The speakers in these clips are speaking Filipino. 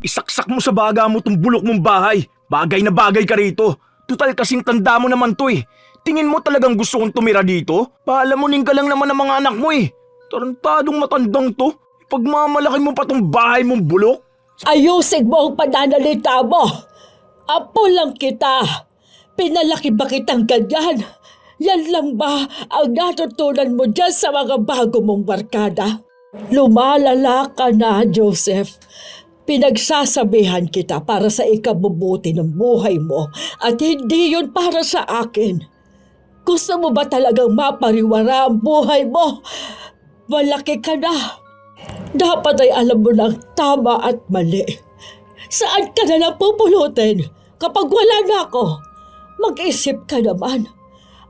Isaksak mo sa baga mo tong bulok mong bahay. Bagay na bagay ka rito. Tutal kasing tanda mo naman to eh. Tingin mo talagang gusto kong tumira dito? Paalamunin ka lang naman ng mga anak mo eh. Tarantadong matandang to. Pagmamalaki mo pa tong bahay mong bulok. Ayusin mo ang pananalita mo. Apo lang kita. Pinalaki ba kitang ganyan? Yan lang ba ang natutunan mo dyan sa mga bago mong barkada? Lumalala ka na, Joseph. Pinagsasabihan kita para sa ikabubuti ng buhay mo at hindi yun para sa akin. Gusto mo ba talagang mapariwara ang buhay mo? Malaki ka na. Dapat ay alam mo ng tama at mali. Saan ka na napupulutin kapag wala na ako? Mag-isip ka naman.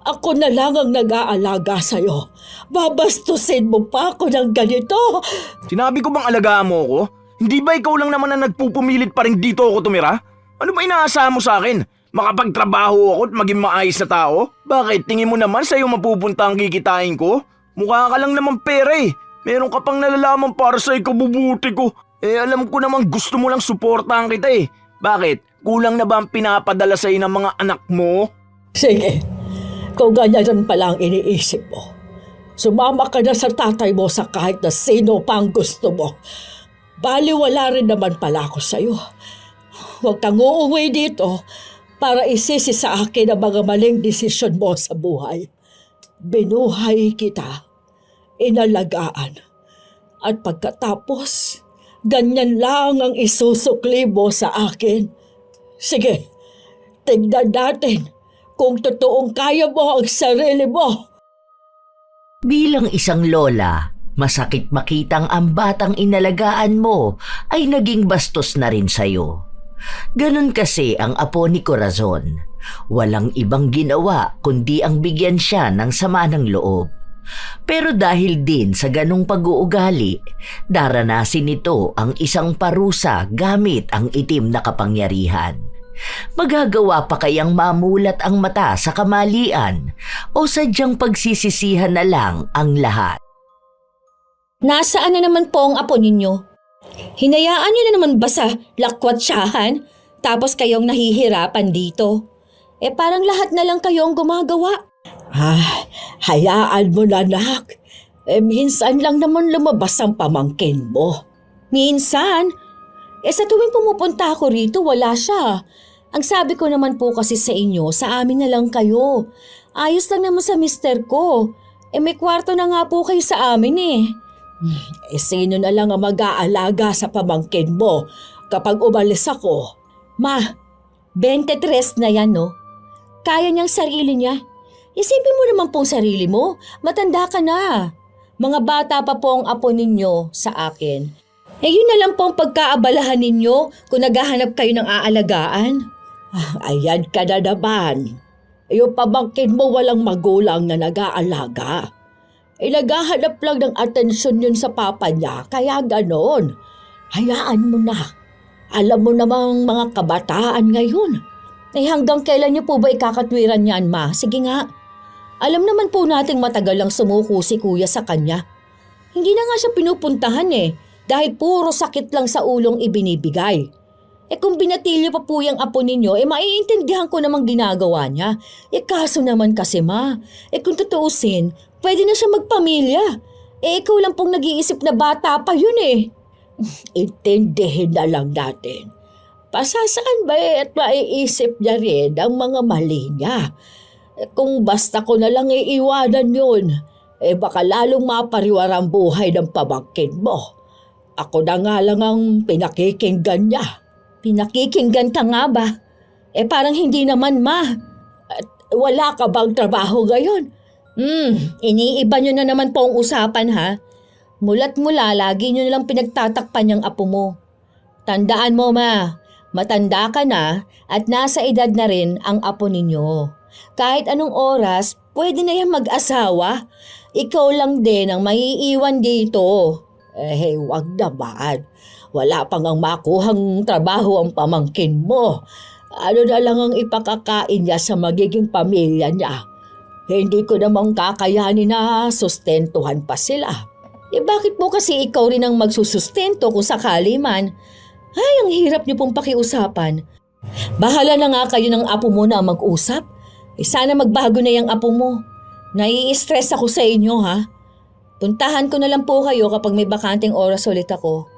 Ako na lang ang nag-aalaga sa'yo. Babastusin mo pa ako ng ganito. Sinabi ko bang alagaan mo ako? Hindi ba ikaw lang naman na nagpupumilit pa rin dito ako tumira? Ano ba inaasahan mo sa akin? Makapagtrabaho ako at maging maayos na tao? Bakit? Tingin mo naman sa'yo mapupunta ang kikitain ko? Mukha ka lang naman pera eh. Meron ka pang nalalaman para sa ikabubuti ko. Alam ko naman gusto mo lang suportahan kita eh. Bakit? Kulang na ba ang pinapadala sa'yo ng mga anak mo? Sige, kung ganyan pala ang iniisip mo, sumama ka na sa tatay mo sa kahit na sino pa ang gusto mo. Baliwala rin naman pala ako sa'yo. Huwag kang uuwi dito para isisi sa akin ang mga maling desisyon mo sa buhay. Binuhay kita, inalagaan, at pagkatapos, ganyan lang ang isusukli mo sa akin. Sige, tignan natin kung totoong kaya mo ang sarili mo. Bilang isang lola, masakit makitang ang batang inalagaan mo ay naging bastos na rin sa'yo. Ganon kasi ang apo ni Corazon. Walang ibang ginawa kundi ang bigyan siya ng sama ng loob. Pero dahil din sa ganong pag-uugali, daranasin nito ang isang parusa gamit ang itim na kapangyarihan. Magagawa pa kayang mamulat ang mata sa kamalian o sadyang pagsisisihan na lang ang lahat? Nasaan na naman po ang apo ninyo? Hinayaan niyo na naman ba sa lakwatsahan? Tapos kayong nahihirapan dito? Parang lahat na lang kayong gumagawa. Hayaan mo na, anak. Minsan lang naman lumabas ang pamangkin mo. Minsan? Sa tuwing pumupunta ako rito, wala siya. Ang sabi ko naman po kasi sa inyo, sa amin na lang kayo. Ayos lang naman sa mister ko. May kwarto na nga po kayo sa amin eh. Sino na lang ang mag-aalaga sa pamangkin mo kapag umalis ako? Ma, 23 na yan no? Kaya niyang sarili niya. Isipin mo naman pong sarili mo, matanda ka na. Mga bata pa po ang apo ninyo sa akin. Yun na lang po ang pagkaabalahan ninyo kung naghahanap kayo ng aalagaan. Ayan ka na naman. Yung pamangkin mo walang magulang na nag-aalaga. Naghahanap lang ng atensyon yun sa papa niya, kaya ganon. Hayaan mo na. Alam mo namang mga kabataan ngayon. Hanggang kailan niyo po ba ikakatwiran yan, ma? Sige nga. Alam naman po nating matagal lang sumuko si kuya sa kanya. Hindi na nga siya pinupuntahan dahil puro sakit lang sa ulong ibinibigay. Kung binatilyo pa po yung apo ninyo, maiintindihan ko namang ginagawa niya. Kaso naman kasi ma, kung tutuusin, pwede na siya magpamilya. Ikaw lang pong nag-iisip na bata pa yun Intindihin na lang natin. Pasasaan ba at maiisip niya rin ang mga mali niya? Kung basta ko na lang iiwanan yun, baka lalong mapariwara ang buhay ng pamangkin mo. Ako na nga lang ang pinakikinggan niya. Pinakikinggan ka nga ba? Parang hindi naman ma. Wala ka bang trabaho ngayon? Iniiba nyo na naman po ang usapan ha. Mula't mula, lagi nyo nalang pinagtatakpan yung apo mo. Tandaan mo ma, matanda ka na at nasa edad na rin ang apo ninyo. Kahit anong oras, pwede na yan mag-asawa. Ikaw lang din ang maiiwan dito. Wag naman. Wala pang ang makuhang trabaho ang pamangkin mo. Ano na lang ang ipakakain niya sa magiging pamilya niya. Hindi ko namang kakayanin na sustentuhan pa sila. Bakit po kasi ikaw rin ang magsusustento kung sakali man? Ay, ang hirap niyo pong pakiusapan. Bahala na nga kayo ng apo mo na mag-usap. Sana magbago na yung apo mo. Nai-stress ako sa inyo, ha? Puntahan ko na lang po kayo kapag may bakanting oras ulit ako.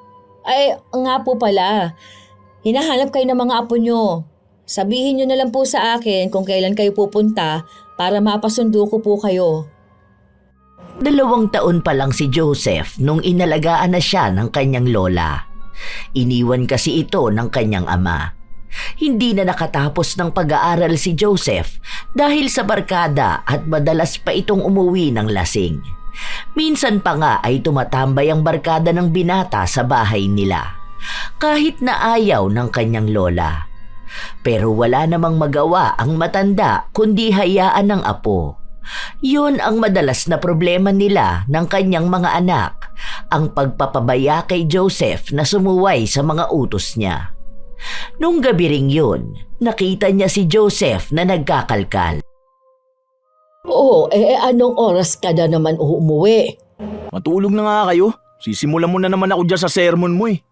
Ay, nga po pala. Hinahanap kayo ng mga apo nyo. Sabihin nyo na lang po sa akin kung kailan kayo pupunta para mapasundo ko po kayo. 2 taon pa lang si Joseph nung inalagaan na siya ng kanyang lola. Iniwan kasi ito ng kanyang ama. Hindi na nakatapos ng pag-aaral si Joseph dahil sa barkada at madalas pa itong umuwi ng lasing. Minsan pa nga ay tumatambay ang barkada ng binata sa bahay nila, kahit na ayaw ng kanyang lola. Pero wala namang magawa ang matanda kundi hayaan ng apo. Yun ang madalas na problema nila ng kanyang mga anak, ang pagpapabaya kay Joseph na sumuway sa mga utos niya. Nung gabi ring yun, nakita niya si Joseph na nagkakalkal. Oo, anong oras ka na naman umuwi? Matulog na nga kayo. Sisimulan mo na naman ako dyan sa sermon mo eh.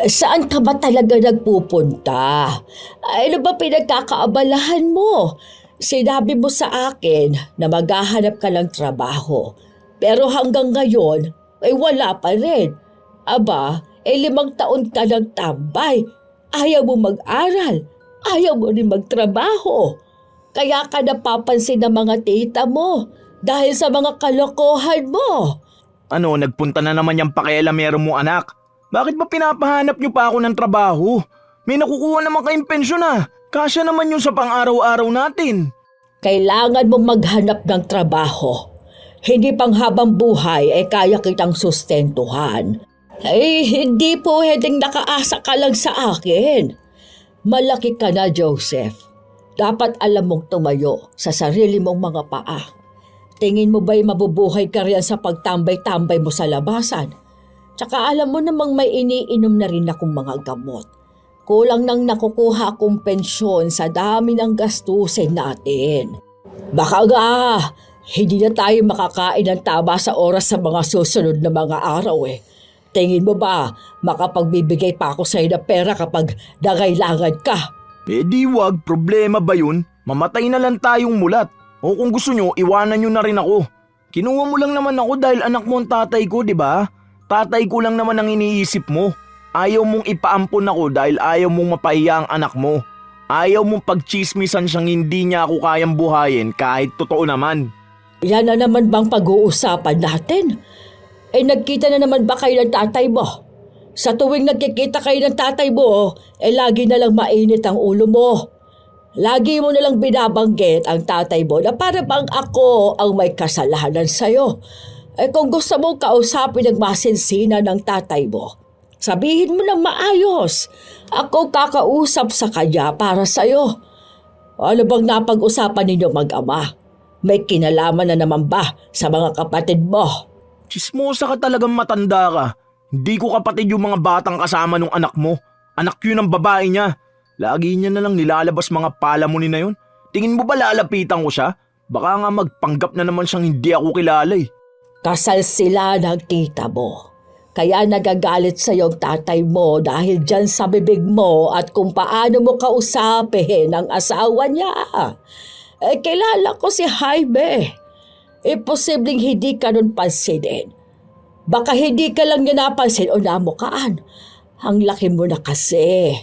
Saan ka ba talaga nagpupunta? Ano ba pinagkakaabalahan mo? Sinabi mo sa akin na maghahanap ka ng trabaho. Pero hanggang ngayon, ay wala pa rin. Aba, 5 taon ka nang tambay. Ayaw mo mag-aral. Ayaw mo rin magtrabaho. Kaya ka napapansin ng mga tita mo dahil sa mga kalokohan mo. Ano, nagpunta na naman yung pakialamero mo anak. Bakit ba pinapahanap niyo pa ako ng trabaho? May nakukuha naman kayong pensyon ah. Kasya naman yun sa pang-araw-araw natin. Kailangan mo maghanap ng trabaho. Hindi pang habang buhay ay kaya kitang sustentuhan. Ay, hindi po pwedeng nakaasa ka lang sa akin. Malaki ka na, Joseph. Dapat alam mong tumayo sa sarili mong mga paa. Tingin mo ba'y mabubuhay ka riyan sa pagtambay-tambay mo sa labasan? Tsaka alam mo namang may iniinom na rin akong mga gamot. Kulang nang nakukuha akong pensyon sa dami ng gastusin natin. Baka nga, hindi na tayo makakain ng tama sa oras sa mga susunod na mga araw eh. Tingin mo ba makapagbibigay pa ako sa'yo ng pera kapag nangailangan ka? Eh di wag, problema ba yun? Mamatay na lang tayong mulat. O kung gusto nyo, iwanan nyo na rin ako. Kinuha mo lang naman ako dahil anak mo ang tatay ko, di ba? Tatay ko lang naman ang iniisip mo. Ayaw mong ipaampon ako dahil ayaw mong mapahiya ang anak mo. Ayaw mong pagchismisan siyang hindi niya ako kayang buhayin kahit totoo naman. Yan na naman bang pag-uusapan natin? Eh nagkita na naman ba kayo ng tatay mo? Sa tuwing nagkikita kayo ng tatay mo, lagi na lang mainit ang ulo mo. Lagi mo na lang binabanggit ang tatay mo na para bang ako ang may kasalanan sa'yo. Kung gusto mong kausapin ang masinsina ng tatay mo, sabihin mo ng maayos. Ako kakausap sa kanya para sa'yo. Ano bang napag-usapan ninyo mag-ama? May kinalaman na naman ba sa mga kapatid mo? Chismosa ka talagang matanda ka. Hindi ko kapatid yung mga batang kasama ng anak mo. Anak yun ang babae niya. Lagi niya na lang nilalabas mga palamunin na yun. Tingin mo ba lalapitan ko siya? Baka nga magpanggap na naman siyang hindi ako kilala eh. Kasal sila ng tita mo. Kaya nagagalit sa yung tatay mo dahil dyan sa bibig mo at kung paano mo kausapin ang asawa niya. Kilala ko si Jaime. Posibleng hindi ka nun pansinin. Baka hindi ka lang niya napansin o namukaan. Ang laki mo na kasi.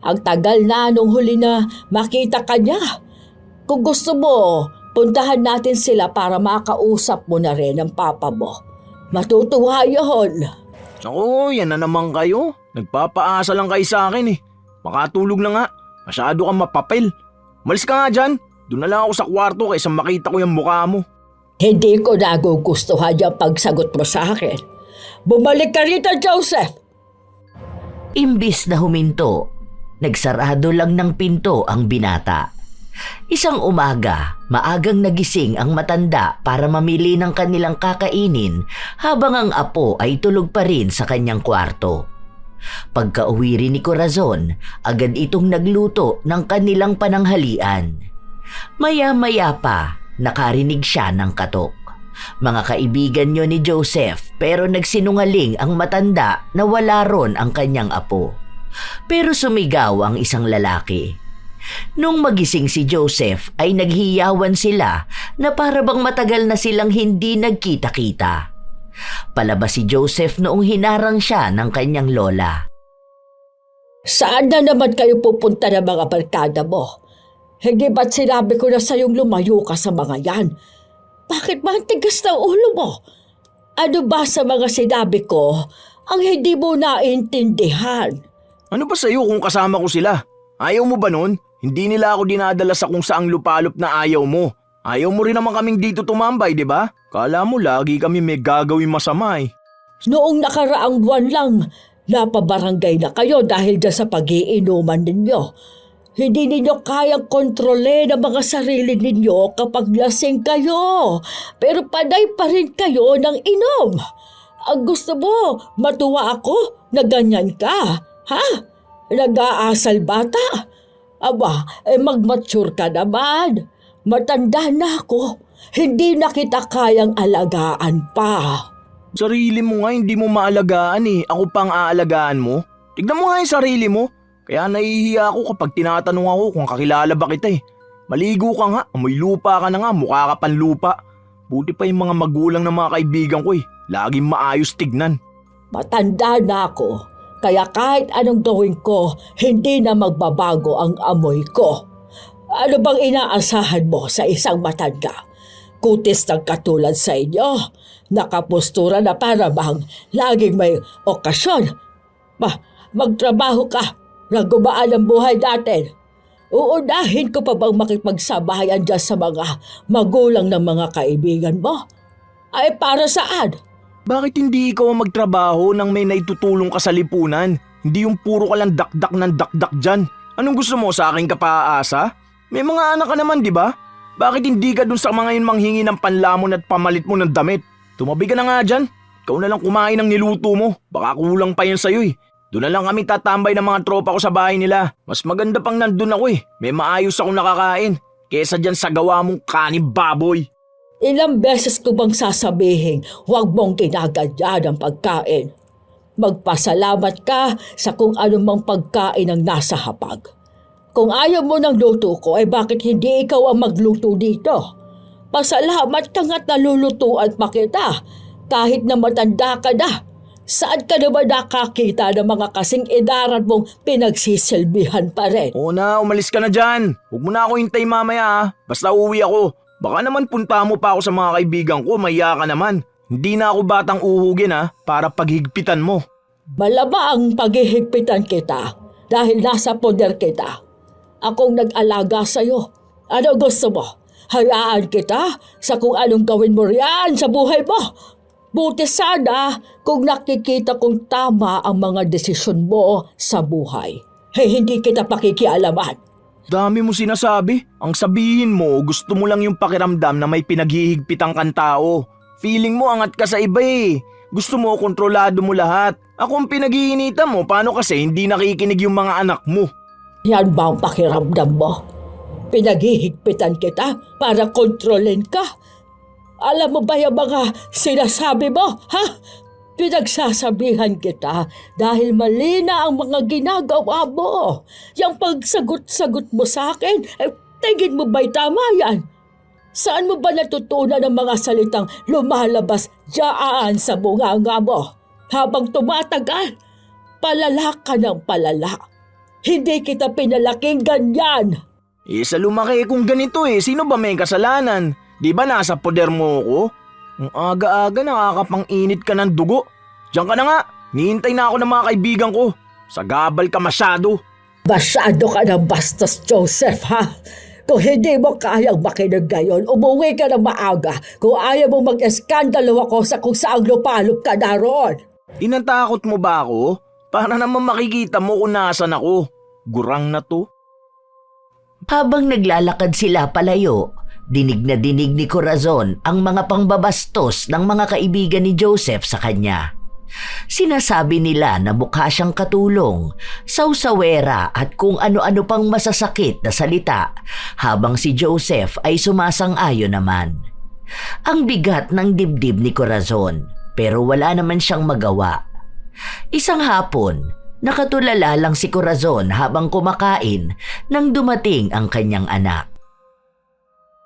Ang tagal na nung huli na makita ka niya. Kung gusto mo, puntahan natin sila para makausap mo na rin ang papa mo. Matutuwa yun. Naku, yan na naman kayo. Nagpapaasa lang kayo sa akin eh. Makatulog na nga. Masyado kang mapapel. Malis ka nga dyan. Doon na lang ako sa kwarto kaysa makita ko yung mukha mo. Hindi ko nagugustuhan yung pagsagot mo sa akin. Bumalik ka rito, Joseph! Imbis na huminto, nagsarado lang ng pinto ang binata. Isang umaga, maagang nagising ang matanda para mamili ng kanilang kakainin habang ang apo ay tulog pa rin sa kanyang kwarto. Pagka-uwi rin ni Corazon, agad itong nagluto ng kanilang pananghalian. Maya-maya pa, nakarinig siya ng katok. Mga kaibigan niyo ni Joseph pero nagsinungaling ang matanda na wala ron ang kanyang apo. Pero sumigaw ang isang lalaki. Nung magising si Joseph ay naghiyawan sila na para bang matagal na silang hindi nagkita-kita. Palabas si Joseph noong hinarang siya ng kanyang lola. Saan na naman kayo pupunta ng mga barkada mo? Hindi ba't sinabi ko na sa'yong lumayo ka sa mga yan? Bakit ba ang tigas ng ulo mo? Ano ba sa mga sinabi ko ang hindi mo naintindihan? Ano ba sa'yo kung kasama ko sila? Ayaw mo ba nun? Hindi nila ako dinadala sa kung saang lupalop na ayaw mo. Ayaw mo rin naman kaming dito tumambay, di ba? Kala mo lagi kami may gagawin masama eh. Noong nakaraang buwan lang, napabarangay na kayo dahil dyan sa pag-iinuman ninyo. Hindi ninyo kayang kontrole ang mga sarili ninyo kapag lasing kayo. Pero panay pa rin kayo ng inom. Ang gusto mo, matuwa ako na ganyan ka. Ha? Nag-aasal bata? Aba, mag-mature ka naman. Matanda na ako. Hindi na kita kayang alagaan pa. Sarili mo nga hindi mo maalagaan eh. Ako pang aalagaan mo. Tignan mo nga yung sarili mo. Kaya nahihiya ako kapag tinatanong ako kung kakilala ba kita eh. Maligo ka nga, amoy lupa ka na nga, mukha ka pan lupa. Buti pa yung mga magulang ng mga kaibigan ko eh. Laging maayos tignan. Matanda na ako. Kaya kahit anong gawin ko, hindi na magbabago ang amoy ko. Ano bang inaasahan mo sa isang matanda? Kutis ng katulad sa inyo. Nakapustura na para bang laging may okasyon. Magtrabaho ka na gumaan ang buhay natin. Uunahin ko pa bang makipagsabayan dyan sa mga magulang ng mga kaibigan mo? Ay para saan? Bakit hindi ikaw ang magtrabaho nang may naitutulong ka sa lipunan? Hindi yung puro ka lang dakdak ng dakdak dyan. Anong gusto mo sa aking kapaasa? May mga anak ka naman di ba? Bakit hindi ka dun sa mga yun manghingi ng panlamon at pamalit mo ng damit? Tumabi ka na nga dyan. Ikaw na lang kumain ng niluto mo. Baka kulang pa yan sa'yo eh. Doon na lang kami tatambay ng mga tropa ko sa bahay nila. Mas maganda pang nandun ako eh. May maayos akong nakakain. Kesa dyan sa gawa mong kanin baboy. Ilang beses ko bang sasabihin, huwag mong ginagadyan ang pagkain. Magpasalamat ka sa kung anumang pagkain ang nasa hapag. Kung ayaw mo ng luto ko, ay bakit hindi ikaw ang magluto dito? Pasalamat ka nga't nalulutuan pa kita, kahit na matanda ka na. Saan ka naman nakakita ng mga kasing edaran mong pinagsisilbihan pa rin? Oo na, umalis ka na dyan. Huwag mo na ako hintay mamaya ha. Basta uwi ako. Baka naman punta mo pa ako sa mga kaibigan ko, mahiya ka naman. Hindi na ako batang uhugin ha, para paghigpitan mo. Malaba ang paghihigpitan kita dahil nasa poder kita. Akong nag-alaga sa'yo. Ano gusto mo? Hayaan kita sa kung anong gawin mo riyan sa buhay mo. Buti sana kung nakikita kong tama ang mga desisyon mo sa buhay. Hindi kita pakikialaman. Dami mo sinasabi. Ang sabihin mo, gusto mo lang yung pakiramdam na may pinaghihigpitang kang tao. Feeling mo angat ka sa iba eh. Gusto mo kontrolado mo lahat. Ako ang pinag-iinitan mo, paano kasi hindi nakikinig yung mga anak mo? Yan ba ang pakiramdam mo? Pinaghihigpitan kita para kontrolin ka. Alam mo ba yung mga sinasabi mo, ha? Pinagsasabihan kita dahil mali na ang mga ginagawa mo. Yung pagsagot-sagot mo sa akin, tingin mo ba'y tama yan? Saan mo ba natutunan ang mga salitang lumalabas diyaan sa bunganga mo? Habang tumatagal, palala ka ng palala. Hindi kita pinalaking ganyan. Sa lumaki kung ganito sino ba may kasalanan? Di ba nasa poder mo ko? Ang aga-aga nakakapang-init ka ng dugo. Diyan ka na nga, nihintay na ako ng mga kaibigan ko. Sa gabal ka masyado. Masyado ka ng bastos, Joseph, ha? Kung hindi mo kayang makinig ngayon, umuwi ka ng maaga. Kung ayaw mo mag-eskandalo ako sa kung saang lupalop ka naroon. Tinatakot mo ba ako? Para naman makikita mo kung nasan ako. Gurang na to. Habang naglalakad sila palayo, dinig na dinig ni Corazon ang mga pangbabastos ng mga kaibigan ni Joseph sa kanya. Sinasabi nila na mukha siyang katulong, sawsawera at kung ano-ano pang masasakit na salita habang si Joseph ay sumasang-ayon naman. Ang bigat ng dibdib ni Corazon pero wala naman siyang magawa. Isang hapon, Nakatulala lang si Corazon habang kumakain nang dumating ang kanyang anak.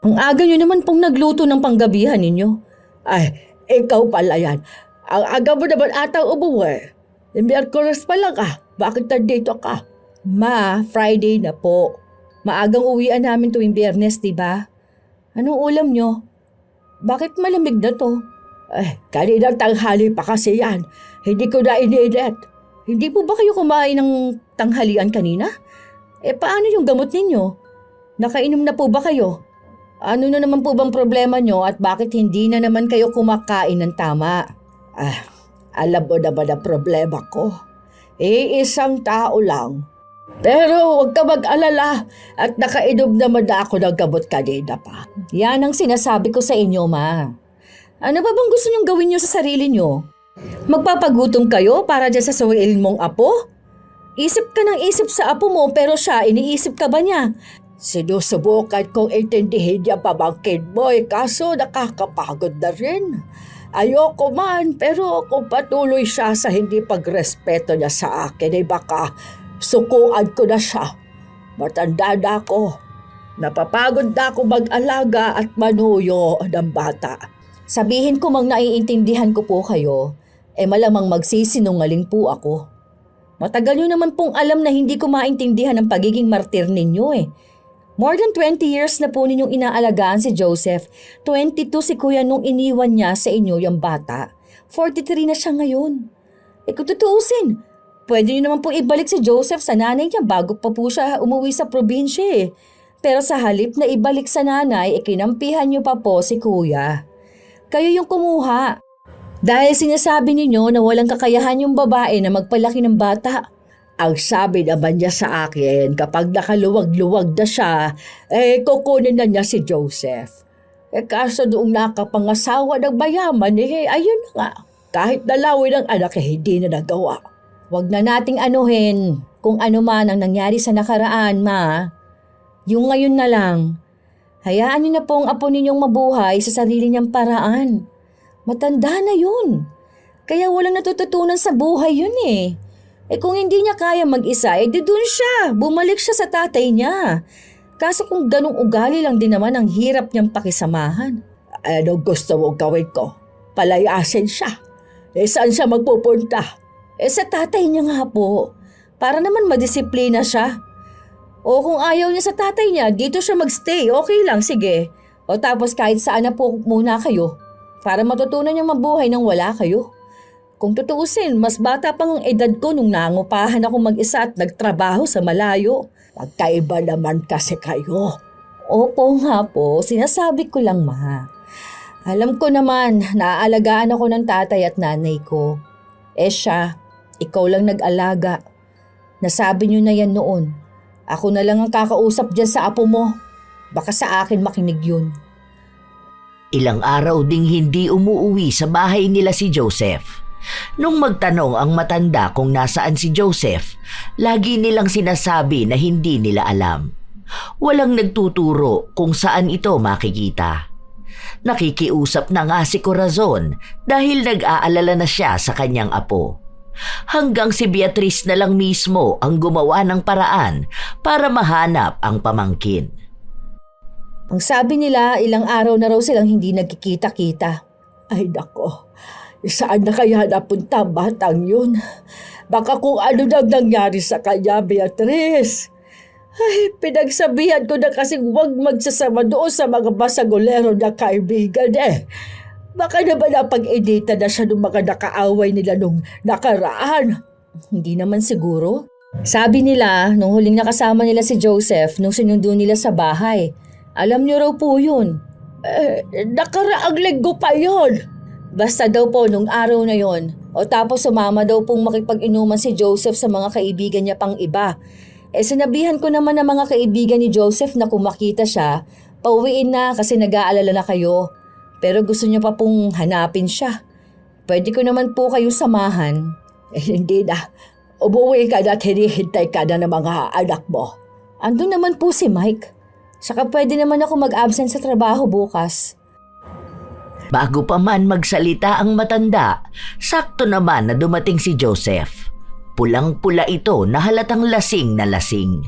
Ang aga nyo naman pong nagluto ng panggabihan ninyo. Ay, ikaw pala yan. Ang aga mo naman atang umuwi. Miyerkules pa lang Bakit nandito ka? Ma, Friday na po. Maagang uwian namin tuwing Biyernes, diba? Anong ulam nyo? Bakit malamig na to? Kaninang tanghali pa kasi yan. Hindi ko na iniinit. Hindi po ba kayo kumain ng tanghalian kanina? Paano yung gamot ninyo? Nakainom na po ba kayo? Ano na naman po bang problema nyo at bakit hindi na naman kayo kumakain ng tama? Alam mo naman ang problema ko. Isang tao lang. Pero huwag ka mag-alala at nakainom naman na ako ng gamot kanina pa. Yan ang sinasabi ko sa inyo, Ma. Ano ba bang gusto nyong gawin nyo sa sarili nyo? Magpapagutom kayo para dyan sa suwail mong apo? Isip ka ng isip sa apo mo pero siya, iniisip ka ba niya? Sinusubukan kong intindihin niya pamangkin mo kaso nakakapagod na rin. Ayoko man pero kung patuloy siya sa hindi pagrespeto niya sa akin baka sukuan ko na siya. Matanda na ako. Napapagod na ako mag-alaga at manuyo ng bata. Sabihin ko mang naiintindihan ko po kayo, malamang magsisinungaling po ako. Matagal nyo naman pong alam na hindi ko maintindihan ang pagiging martir ninyo More than 20 years na po ninyong inaalagaan si Joseph. 22 si Kuya nung iniwan niya sa inyo yung bata. 43 na siya ngayon. Kung tutuusin, pwede niyo naman po ibalik si Joseph sa nanay niya bago pa po siya umuwi sa probinsya Pero sa halip na ibalik sa nanay, kinampihan niyo pa po si Kuya. Kayo yung kumuha. Dahil sinasabi ninyo na walang kakayahan yung babae na magpalaki ng bata. Ang sabi naman niya sa akin, kapag nakaluwag-luwag na siya, kukunin na niya si Joseph. Kaso doong nakapangasawa ng mayaman, ayun na nga. Kahit dalawin ang anak, hindi na nagawa. Huwag na nating anuhin kung ano man ang nangyari sa nakaraan, Ma. Yung ngayon na lang. Hayaan niyo na po ang apo ninyong mabuhay sa sarili niyang paraan. Matanda na yun. Kaya walang natututunan sa buhay yun kung hindi niya kaya mag-isa, di dun siya. Bumalik siya sa tatay niya. Kaso kung ganong ugali lang din naman ang hirap niyang pakisamahan. Ano gusto mong gawin ko? Palayasin siya. Saan siya magpupunta? Sa tatay niya nga po. Para naman madisiplina siya. O kung ayaw niya sa tatay niya, dito siya magstay. Okay lang, sige. O tapos kahit saan na po muna kayo. Para matutunan niya mabuhay nang wala kayo. Kung tutuusin, mas bata pang ang edad ko nung nangupahan ako mag-isa at nagtrabaho sa malayo. Magkaiba naman kasi kayo. Opo nga po, sinasabi ko lang, Ma. Alam ko naman, naaalagaan ako ng tatay at nanay ko. Siya, ikaw lang nag-alaga. Nasabi niyo na yan noon. Ako na lang ang kakausap dyan sa apo mo. Baka sa akin makinig yun. Ilang araw ding hindi umuuwi sa bahay nila si Joseph. Nung magtanong ang matanda kung nasaan si Joseph, lagi nilang sinasabi na hindi nila alam. Walang nagtuturo kung saan ito makikita. Nakikiusap na nga si Corazon dahil nag-aalala na siya sa kanyang apo. Hanggang si Beatrice na lang mismo ang gumawa ng paraan para mahanap ang pamangkin. Ang sabi nila, ilang araw na raw silang hindi nagkikita-kita. Ay nako, saan na kaya napunta batang yun? Baka kung ano nang nangyari sa kanya, Beatrice. Ay, pinagsabihan ko na kasing huwag magsasama doon sa mga basagolero na kaibigan Baka naman napag-edita na siya ng mga nakaaway nila nung nakaraan. Hindi naman siguro. Sabi nila, nung huling nakasama nila si Joseph, nung sinundo nila sa bahay, alam niyo raw po yun. Nakaraang linggo pa yun. Basta daw po nung araw na yon. O tapos sumama daw pong makipag-inuman si Joseph sa mga kaibigan niya pang iba. Sinabihan ko naman ng mga kaibigan ni Joseph na kung makita siya, pauwiin na kasi nag-aalala na kayo. Pero gusto niya pa pong hanapin siya. Pwede ko naman po kayo samahan. Hindi na. Umuwi ka na at hinihintay ka na ng mga anak mo. Andun naman po si Mike. Saka pwede naman ako mag-absent sa trabaho bukas. Bago pa man magsalita ang matanda, sakto naman na dumating si Joseph. Pulang-pula ito na halatang lasing na lasing.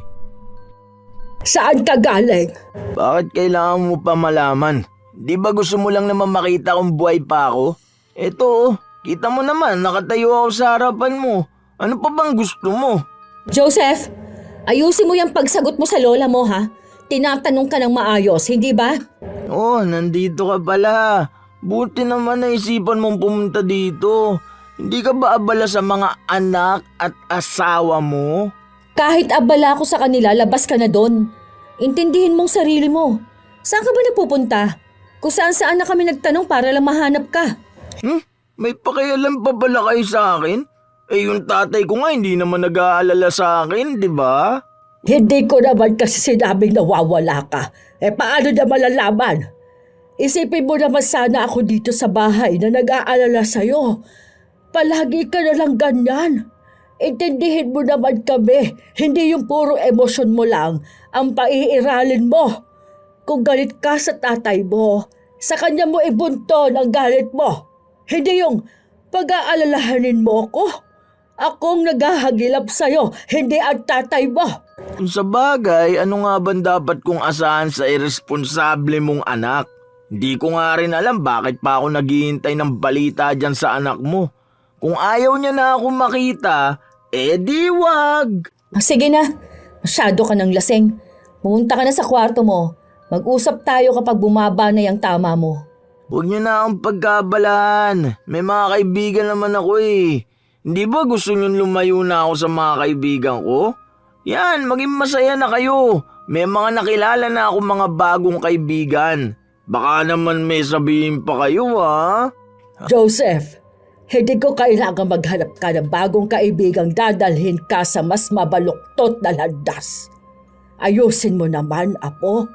Saan ka galing? Bakit kailangan mo pa malaman? Di ba gusto mo lang naman makita kung buhay pa ako? Eto, kita mo naman, nakatayo ako sa harapan mo. Ano pa bang gusto mo? Joseph, ayusin mo yung pagsagot mo sa lola mo ha. Tinatanong ka ng maayos, hindi ba? Oh, nandito ka pala. Buti naman naisipan mong pumunta dito. Hindi ka ba abala sa mga anak at asawa mo? Kahit abala ako sa kanila, labas ka na doon. Intindihin mong sarili mo. Saan ka ba nagpupunta? Kung saan-saan na kami nagtanong para lang mahanap ka. May pakialam pa pala kayo sa akin? Eh yung tatay ko nga hindi naman nag-aalala sa akin, di ba? Hindi ko naman kasi sinabing nawawala ka. Paano na malalaman? Isipin mo naman sana ako dito sa bahay na nag-aalala sa'yo. Palagi ka na lang ganyan. Intindihin mo naman kami, hindi yung puro emosyon mo lang ang paiiralin mo. Kung galit ka sa tatay mo, sa kanya mo ibunton ang galit mo. Hindi yung pag-aalalahanin mo ko. Akong naghahagilap sa'yo, hindi ang tatay mo. Kung sa bagay, ano nga ba dapat kong asahan sa irresponsable mong anak? Hindi ko nga rin alam bakit pa ako naghihintay ng balita dyan sa anak mo. Kung ayaw niya na ako makita, di wag. Sige na, masyado ka ng lasing. Pumunta ka na sa kwarto mo. Mag-usap tayo kapag bumaba na yung tama mo. Huwag niyo na akong pagkabalaan. May mga kaibigan naman ako eh. Hindi ba gusto niyo lumayo na ako sa mga kaibigan ko? Yan, maging masaya na kayo. May mga nakilala na ako mga bagong kaibigan. Baka naman may sabihin pa kayo ha? Joseph, hindi ko kailangan maghanap ka ng bagong kaibigang dadalhin ka sa mas mabaluktot na landas. Ayusin mo naman, Apo.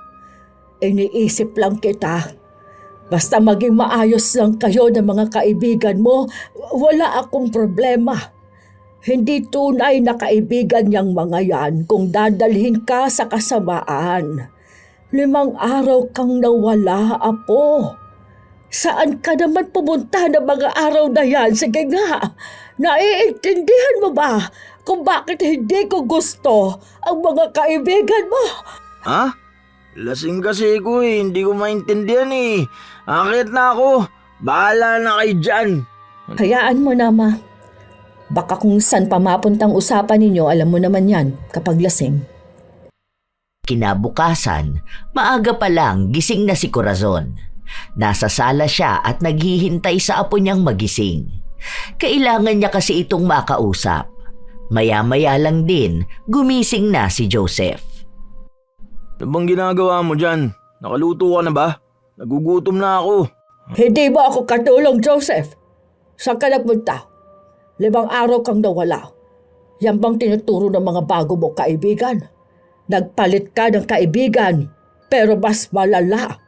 Iniisip lang kita. Basta maging maayos lang kayo ng mga kaibigan mo, wala akong problema. Hindi tunay na kaibigan niyang mga yan kung dadalhin ka sa kasamaan. 5 araw kang nawala, Apo. Saan ka naman pumunta ng mga araw na yan? Sige nga, naiintindihan mo ba kung bakit hindi ko gusto ang mga kaibigan mo? Ha? Lasing kasi ko eh, hindi ko maintindihan eh. Akit na ako, bahala na kayo dyan. Hayaan mo na, Ma. Baka kung saan pa mapuntang usapan ninyo, alam mo naman yan kapag lasing. Kinabukasan, maaga pa lang gising na si Corazon. Nasa sala siya at naghihintay sa apo niyang magising. Kailangan niya kasi itong makausap. Maya-maya lang din, gumising na si Joseph. Ano bang ginagawa mo dyan? Nakaluto ka na ba? Nagugutom na ako. Hindi mo ako katulong, Joseph. Saan ka nagpunta? 5 araw kang nawala. Yan bang tinuturo ng mga bago mong kaibigan? Nagpalit ka ng kaibigan, pero mas malala.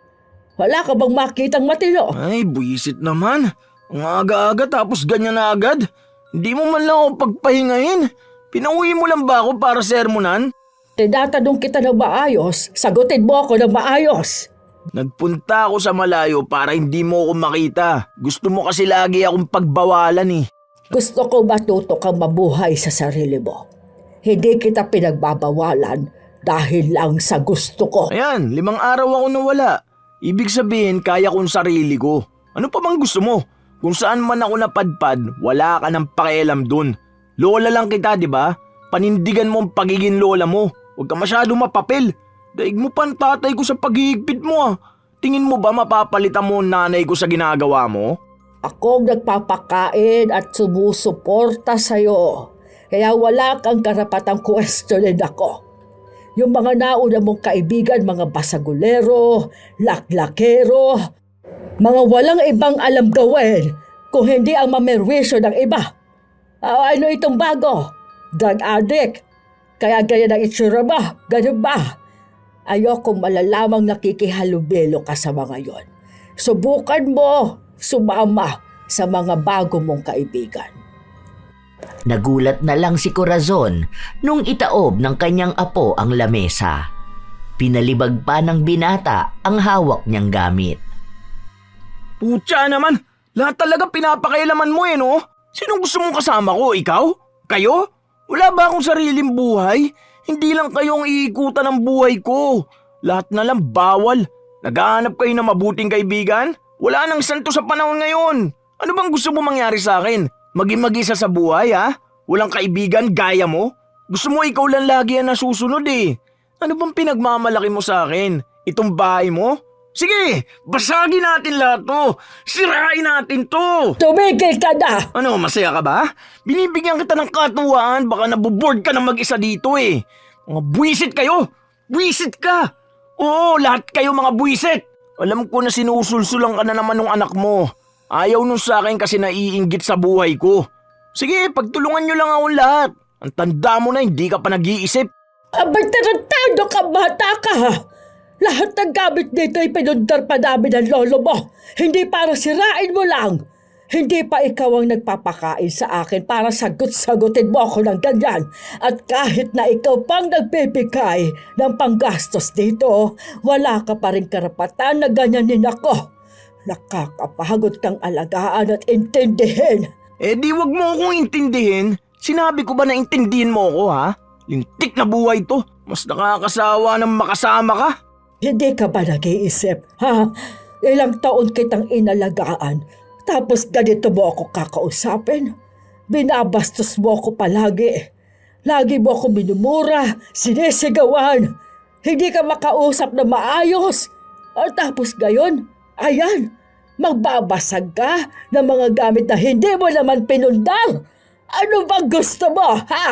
Wala ka bang makitang matino? Ay, buwisit naman. Ang aga-aga tapos ganyan na agad. Hindi mo man lang ako pagpahingahin. Pinauwi mo lang ba ako para sermonan? Tinatanong kita ng maayos, sagutin mo ako ng maayos. Nagpunta ako sa malayo para hindi mo ako makita. Gusto mo kasi lagi akong pagbawalan eh. Gusto ko matuto kang mabuhay sa sarili mo. Hindi kita pinagbabawalan dahil lang sa gusto ko. Ayan, 5 araw ako nawala. Ibig sabihin kaya kong sarili ko. Ano pa bang gusto mo? Kung saan man ako napadpad, wala ka ng pakialam dun. Lola lang kita, di ba? Panindigan mo ang pagiging lola mo. Huwag ka masyado mapapil. Daig mo pa ang tatay ko sa paghihigpit mo ah. Tingin mo ba mapapalitan mo ang nanay ko sa ginagawa mo? Akong nagpapakain at sumusuporta sa'yo. Kaya wala kang karapatang questionin ako. Yung mga nauna mong kaibigan, mga basagulero, laklakero, mga walang ibang alam gawin kung hindi ang mamerwisyo ng iba. Ano itong bago? Drug addict. Kaya ganyan ang itsura mo. Ganun ba? Ayokong malalamang nakikihalubelo ka sa mga yon. Subukan mo sumama sa mga bago mong kaibigan. Nagulat na lang si Corazon nung itaob ng kanyang apo ang lamesa. Pinalibag pa ng binata ang hawak niyang gamit. Putya naman, lahat talaga pinapakailaman mo eh no? Sinong gusto mong kasama ko? Ikaw? Kayo? Wala ba akong sariling buhay? Hindi lang kayo ang iikutan ng buhay ko. Lahat na lang bawal. Naghahanap kayo ng mabuting kaibigan? Wala nang santo sa panahon ngayon. Ano bang gusto mo mangyari sa akin? Maging mag-isa sa buhay ha? Walang kaibigan gaya mo? Gusto mo ikaw lang lagi ang nasusunod eh. Ano bang pinagmamalaki mo sa akin? Itong bahay mo? Sige, basagin natin lahat to. Sirain natin to. Tumigil ka na! Ano, masaya ka ba? Binibigyan kita ng katuwaan, baka nabuboard ka na mag-isa dito eh. Mga buwisit kayo! Buwisit ka! Oo, lahat kayo mga buwisit! Alam ko na sinusulsulang ka na naman ng anak mo. Ayaw nun sa akin kasi naiinggit sa buhay ko. Sige, pagtulungan nyo lang ako lahat. Ang tanda mo na, hindi ka pa nag-iisip. Abay, tarantado ka, bata ka ha! Lahat ng gamit dito ay pinundar pa namin ng lolo mo. Hindi para sirain mo lang. Hindi pa ikaw ang nagpapakain sa akin para sagot-sagutin mo ako ng ganyan. At kahit na ikaw pang nagbibigay ng panggastos dito, wala ka pa rin karapatan na ganyanin ako. Nakakapagod kang alagaan at intindihin. Eh di wag mo akong intindihin. Sinabi ko ba na intindihin mo ako ha? Lintik na buhay to. Mas nakakasawa ng makasama ka. Hindi ka ba nag-iisip, ha? Ilang taon kitang inalagaan, tapos ganito mo ako kakausapin? Binabastos mo ako palagi. Lagi mo ako minumura, sinisigawan. Hindi ka makausap na maayos. At tapos gayon, ayan, magbabasag ka ng mga gamit na hindi mo naman pinundar. Ano bang gusto mo, ha?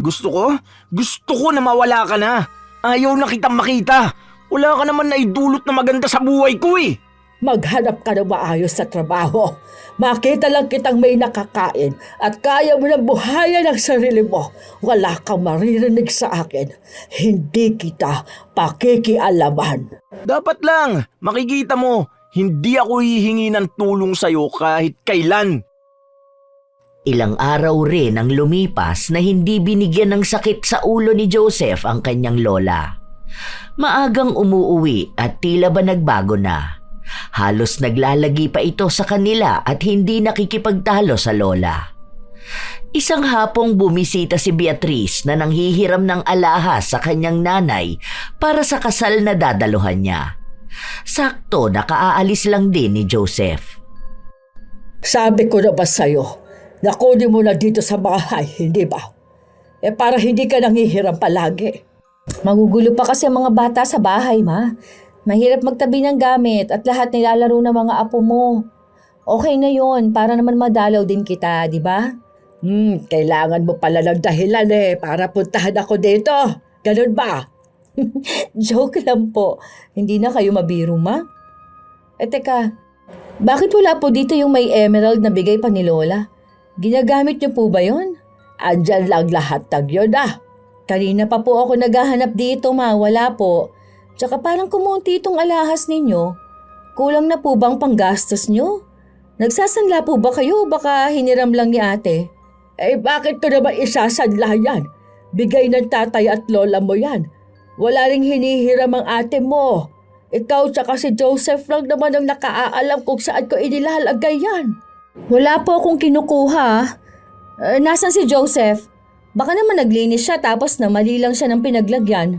Gusto ko? Gusto ko na mawala ka na. Ayaw na kitang makita. Wala ka naman naidulot na maganda sa buhay ko eh. Maghanap ka ng maayos sa trabaho. Makita lang kitang may nakakain at kaya mo ng buhayan ang sarili mo. Wala kang maririnig sa akin. Hindi kita pakikialaman. Dapat lang, makikita mo, hindi ako hihingi ng tulong sa'yo kahit kailan. Ilang araw rin ang lumipas na hindi binigyan ng sakit sa ulo ni Joseph ang kanyang lola. Maagang umuuwi at tila ba nagbago na. Halos naglalagi pa ito sa kanila at hindi nakikipagtalo sa lola. Isang hapong bumisita si Beatrice na nanghihiram ng alahas sa kanyang nanay para sa kasal na dadaluhan niya. Sakto nakaaalis lang din ni Joseph. Sabi ko na ba sa'yo, nakunin mo na dito sa bahay, hindi ba? Para hindi ka nanghihiram palagi. Magugulo pa kasi ang mga bata sa bahay, ma. Mahirap magtabi ng gamit at lahat nilalaro ng mga apo mo. Okay na yon para naman madalaw din kita, di ba? Kailangan mo pala ng dahilan para puntahan ako dito. Ganun ba? Joke lang po. Hindi na kayo mabiro, ma? Teka, bakit wala po dito yung may emerald na bigay pa ni Lola? Ginagamit niyo po ba yon? Andyan lang lahat ng yun Kanina pa po ako naghahanap dito, ma. Wala po. Tsaka parang kumunti itong alahas ninyo. Kulang na po bang panggastos nyo? Nagsasanla po ba kayo? Baka hiniram lang ni ate. Bakit ko naman isasanla yan? Bigay ng tatay at lola mo yan. Wala ring hinihiram ang ate mo. Ikaw tsaka si Joseph lang naman ang nakaalam kung saan ko inilalagay yan. Wala po akong kinukuha. Nasaan si Joseph? Baka naman naglinis siya tapos namali lang siya ng pinaglagyan.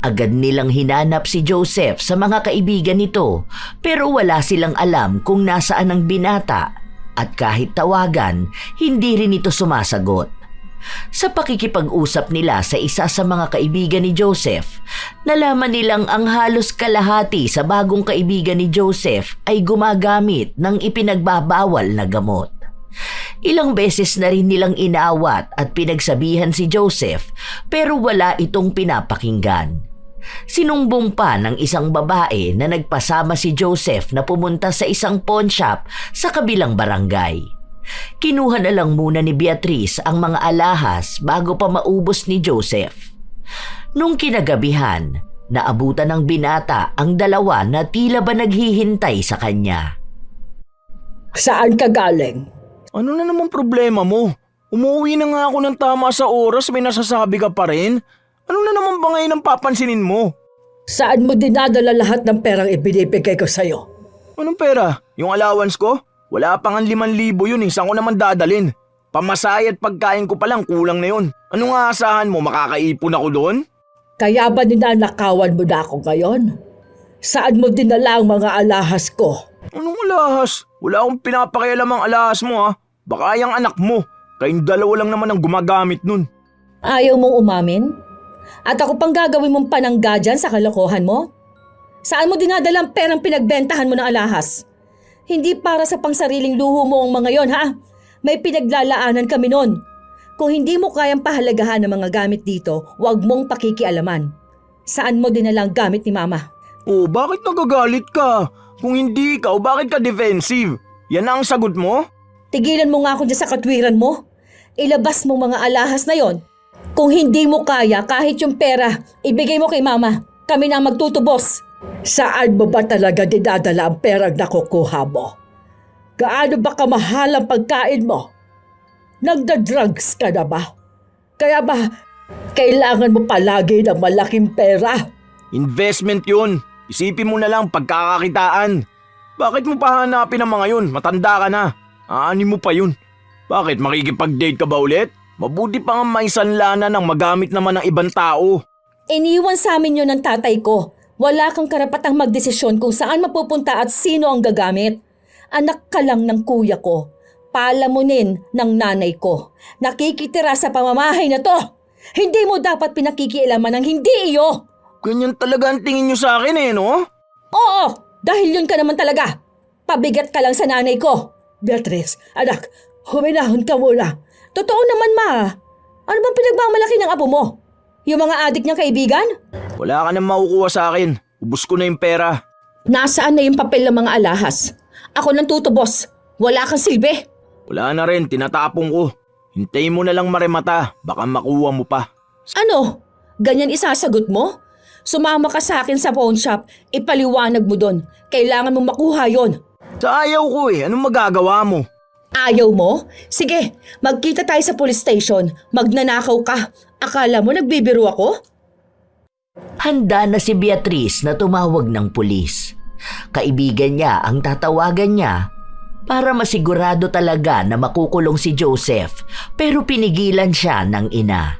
Agad nilang hinanap si Joseph sa mga kaibigan nito pero wala silang alam kung nasaan ang binata at kahit tawagan, hindi rin ito sumasagot. Sa pakikipag-usap nila sa isa sa mga kaibigan ni Joseph, nalaman nilang ang halos kalahati sa bagong kaibigan ni Joseph ay gumagamit ng ipinagbabawal na gamot. Ilang beses na rin nilang inawat at pinagsabihan si Joseph pero wala itong pinapakinggan. Sinumbong pa ng isang babae na nagpasama si Joseph na pumunta sa isang pawn shop sa kabilang barangay. Kinuha na lang muna ni Beatrice ang mga alahas bago pa maubos ni Joseph. Nung kinagabihan, naabutan ng binata ang dalawa na tila ba naghihintay sa kanya. Saan ka galing? Ano na naman problema mo? Umuwi na nga ako ng tama sa oras, may nasasabi ka pa rin? Ano na naman ba ngayon ang papansinin mo? Saan mo dinadala lahat ng perang ibinibigay ko sa'yo? Anong pera? Yung allowance ko? Wala pang 5,000 yun saan ko naman dadalin? Pamasaya at pagkain ko palang kulang na yun. Anong aasahan mo, makakaipon ako doon? Kaya ba ninanakawan mo na ako ngayon? Saan mo dinala ang mga alahas ko? Anong alahas? Wala akong pinapakialam ang alahas mo ha. Baka yung anak mo. Kayong dalawa lang naman ang gumagamit nun. Ayaw mong umamin? At ako pang gagawin mong panangga dyan sa kalokohan mo? Saan mo dinadala ang perang pinagbentahan mo ng alahas? Hindi para sa pangsariling luho mo ang mga yon, ha? May pinaglalaanan kami nun. Kung hindi mo kayang pahalagahan ng mga gamit dito, huwag mong pakikialaman. Saan mo dinala ang gamit ni Mama? Oh, bakit nagagalit ka? Kung hindi ikaw, bakit ka defensive? Yan na ang sagot mo? Tigilan mo nga ako dyan sa katwiran mo. Ilabas mo mga alahas na yon. Kung hindi mo kaya, kahit yung pera, ibigay mo kay Mama. Kami na ang magtutubos. Saan mo ba talaga dinadala ang perang nakukuha mo? Gaano ba kamahal ang pagkain mo? Nagda-drugs ka na ba? Kaya ba, kailangan mo palagi ng malaking pera? Investment yun. Isipin mo na lang pagkakakitaan. Bakit mo pa hanapin ang mga yun? Matanda ka na. Aanin mo pa yun. Bakit, makikipag-date ka ba ulit? Mabuti pa nga may sanlana ng magamit naman ng ibang tao. Iniwan sa amin yun ng tatay ko. Wala kang karapatang magdesisyon kung saan mapupunta at sino ang gagamit. Anak ka lang ng kuya ko. Palamunin ng nanay ko. Nakikitira sa pamamahay na to. Hindi mo dapat pinakikialaman ng hindi iyo. Ganyan talaga ang tingin nyo sa akin no? Oo, dahil yun ka naman talaga. Pabigat ka lang sa nanay ko. Beatrice, anak, huminahon ka muna. Totoo naman, Ma. Ano bang pinagmamalaki ng apo mo? Yung mga adik niyang kaibigan? Wala ka nang makukuha sa akin. Ubus ko na yung pera. Nasaan na yung papel ng mga alahas? Ako nang tutubos. Wala kang silbi. Wala na rin, tinatapong ko. Hintayin mo na lang maremata, baka makuha mo pa. Ano? Ganyan isasagot mo? Sumama ka sa akin sa pawn shop, ipaliwanag mo doon. Kailangan mo makuha yon. Sa ayaw ko anong magagawa mo? Ayaw mo? Sige, magkita tayo sa police station. Magnanakaw ka. Akala mo nagbibiro ako? Handa na si Beatrice na tumawag ng pulis. Kaibigan niya ang tatawagan niya para masigurado talaga na makukulong si Joseph, pero pinigilan siya ng ina.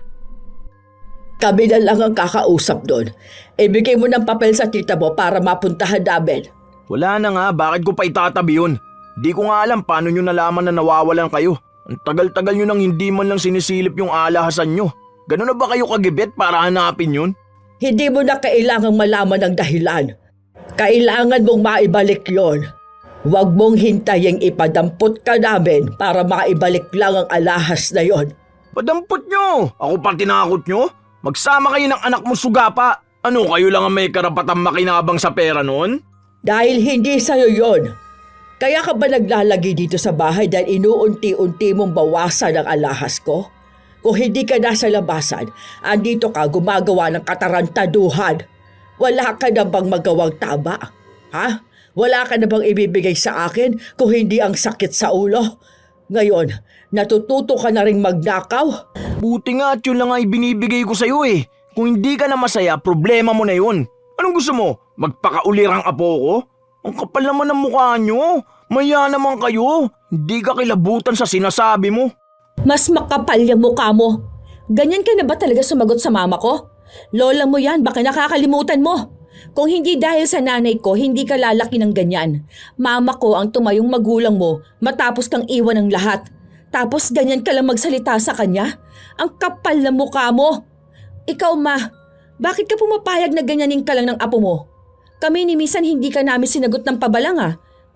Kami na lang ang kakausap doon. Ibigay mo ng papel sa tita mo para mapuntahan namin. Wala na nga, bakit ko pa itatabi yun? Di ko nga alam paano nyo nalaman na nawawalan kayo. Ang tagal-tagal nyo nang hindi man lang sinisilip yung alahasan nyo. Ganun na ba kayo kagibet para hanapin yun? Hindi mo na kailangang malaman ang dahilan. Kailangan mong maibalik yon. Huwag mong hintaying ipadampot ka namin para maibalik lang ang alahas na yon. Padampot nyo! Ako pa tinakot nyo? Magsama kayo ng anak mo sugapa. Ano, kayo lang ang may karapatang makinabang sa pera noon? Dahil hindi sa'yo yon. Kaya ka ba naglalagi dito sa bahay dahil inuunti-unti mong bawasan ang alahas ko? Kung hindi ka nasa labasan, andito ka gumagawa ng katarantaduhan. Wala ka na bang magawang tama? Ha? Wala ka na bang ibibigay sa akin kung hindi ang sakit sa ulo? Ngayon, natututo ka na ring magnakaw? Buti nga at yun lang ay binibigay ko sa'yo Kung hindi ka na masaya, problema mo na yun. Anong gusto mo? Magpakaulirang apo ko? Ang kapal naman ng mukha nyo. Maya naman kayo. Hindi ka kilabutan sa sinasabi mo. Mas makapal yung mukha mo. Ganyan ka na ba talaga sumagot sa mama ko? Lola mo yan, baka nakakalimutan mo. Kung hindi dahil sa nanay ko, hindi ka lalaki ng ganyan. Mama ko ang tumayong magulang mo matapos kang iwan ng lahat. Tapos ganyan ka lang magsalita sa kanya? Ang kapal ng mukha mo. Ikaw, Ma, bakit ka pumapayag na ganyanin ka lang ng apo mo? Kami ni Misan hindi ka namin sinagot ng pabalang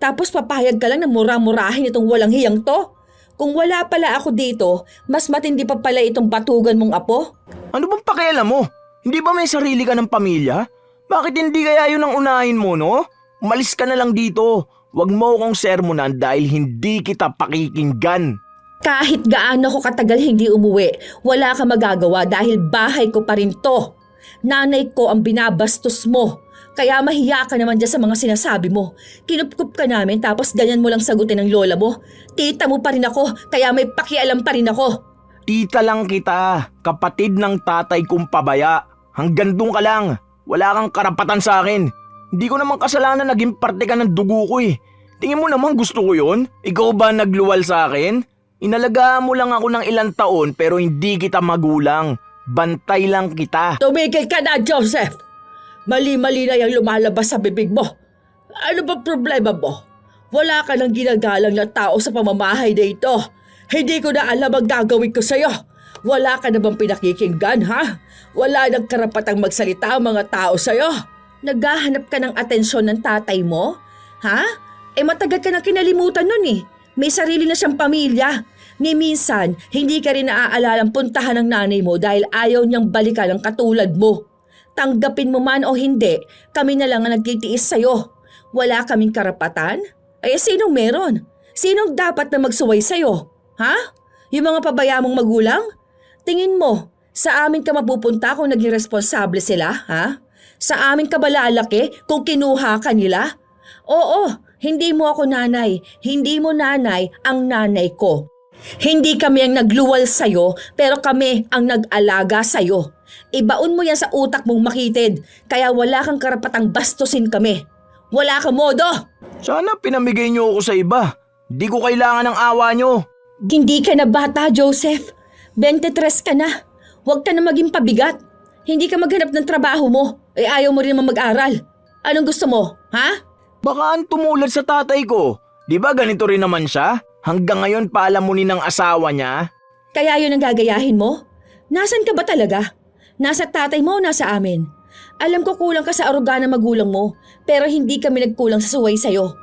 Tapos papayag ka lang na mura-murahin itong walang hiyang to? Kung wala pala ako dito, mas matindi pa pala itong batugan mong apo? Ano bang pakialam mo? Hindi ba may sarili ka ng pamilya? Bakit hindi kaya yun ang unahin mo, no? Umalis ka na lang dito. Huwag mo akong sermonan dahil hindi kita pakikinggan. Kahit gaano ko katagal hindi umuwi, wala ka magagawa dahil bahay ko pa rin to. Nanay ko ang binabastos mo. Kaya mahiya ka naman dyan sa mga sinasabi mo. Kinupkup ka namin tapos ganyan mo lang sagutin ng lola mo. Tita mo pa rin ako, kaya may pakialam pa rin ako. Tita lang kita, kapatid ng tatay kong pabaya. Hanggang doon ka lang. Wala kang karapatan sa akin. Hindi ko naman kasalanan naging parte ka ng dugo ko Tingin mo naman gusto ko yun? Ikaw ba nagluwal sa akin? Inalagaan mo lang ako ng ilang taon pero hindi kita magulang. Bantay lang kita. Tumigil ka na, Joseph! Mali-mali na yung lumalabas sa bibig mo. Ano ba problema mo? Wala ka nang ginagalang na tao sa pamamahay na ito. Hindi ko na alam ang gagawin ko sa'yo. Wala ka na bang pinakikinggan, ha? Wala nang karapatang magsalita ang mga tao sa'yo. Naghahanap ka ng atensyon ng tatay mo? Ha? Matagal ka na kinalimutan nun eh. May sarili na siyang pamilya. Ni minsan, hindi ka rin naaalarang puntahan ng nanay mo dahil ayaw niyang balikan ang katulad mo. Tanggapin mo man o hindi, kami na lang ang nagtitiis sa'yo. Wala kaming karapatan? Sinong meron? Sinong dapat na magsuway sa'yo? Ha? Yung mga pabaya mong magulang? Tingin mo, sa amin ka mapupunta kung naging responsable sila, ha? Sa amin ka ba lalaki kung kinuha ka nila? Oo, hindi mo ako nanay. Hindi mo nanay ang nanay ko. Hindi kami ang nagluwal sa'yo, pero kami ang nag-alaga sa'yo. Ibaon mo yan sa utak mong makitid, kaya wala kang karapatang bastusin kami. Wala kang modo! Sana pinamigay niyo ako sa iba. Hindi ko kailangan ng awa niyo. Hindi ka na bata, Joseph. 23 ka na. Huwag ka na maging pabigat. Hindi ka maghanap ng trabaho mo. Ayaw mo rin naman mag-aral. Anong gusto mo, ha? Baka ang tumulad sa tatay ko. Di ba ganito rin naman siya? Hanggang ngayon paalamunin ng asawa niya. Kaya yun ang gagayahin mo? Nasaan ka ba talaga? Nasa tatay mo o nasa amin? Alam ko kulang ka sa aruga ng magulang mo, pero hindi kami nagkulang sa suway sa'yo.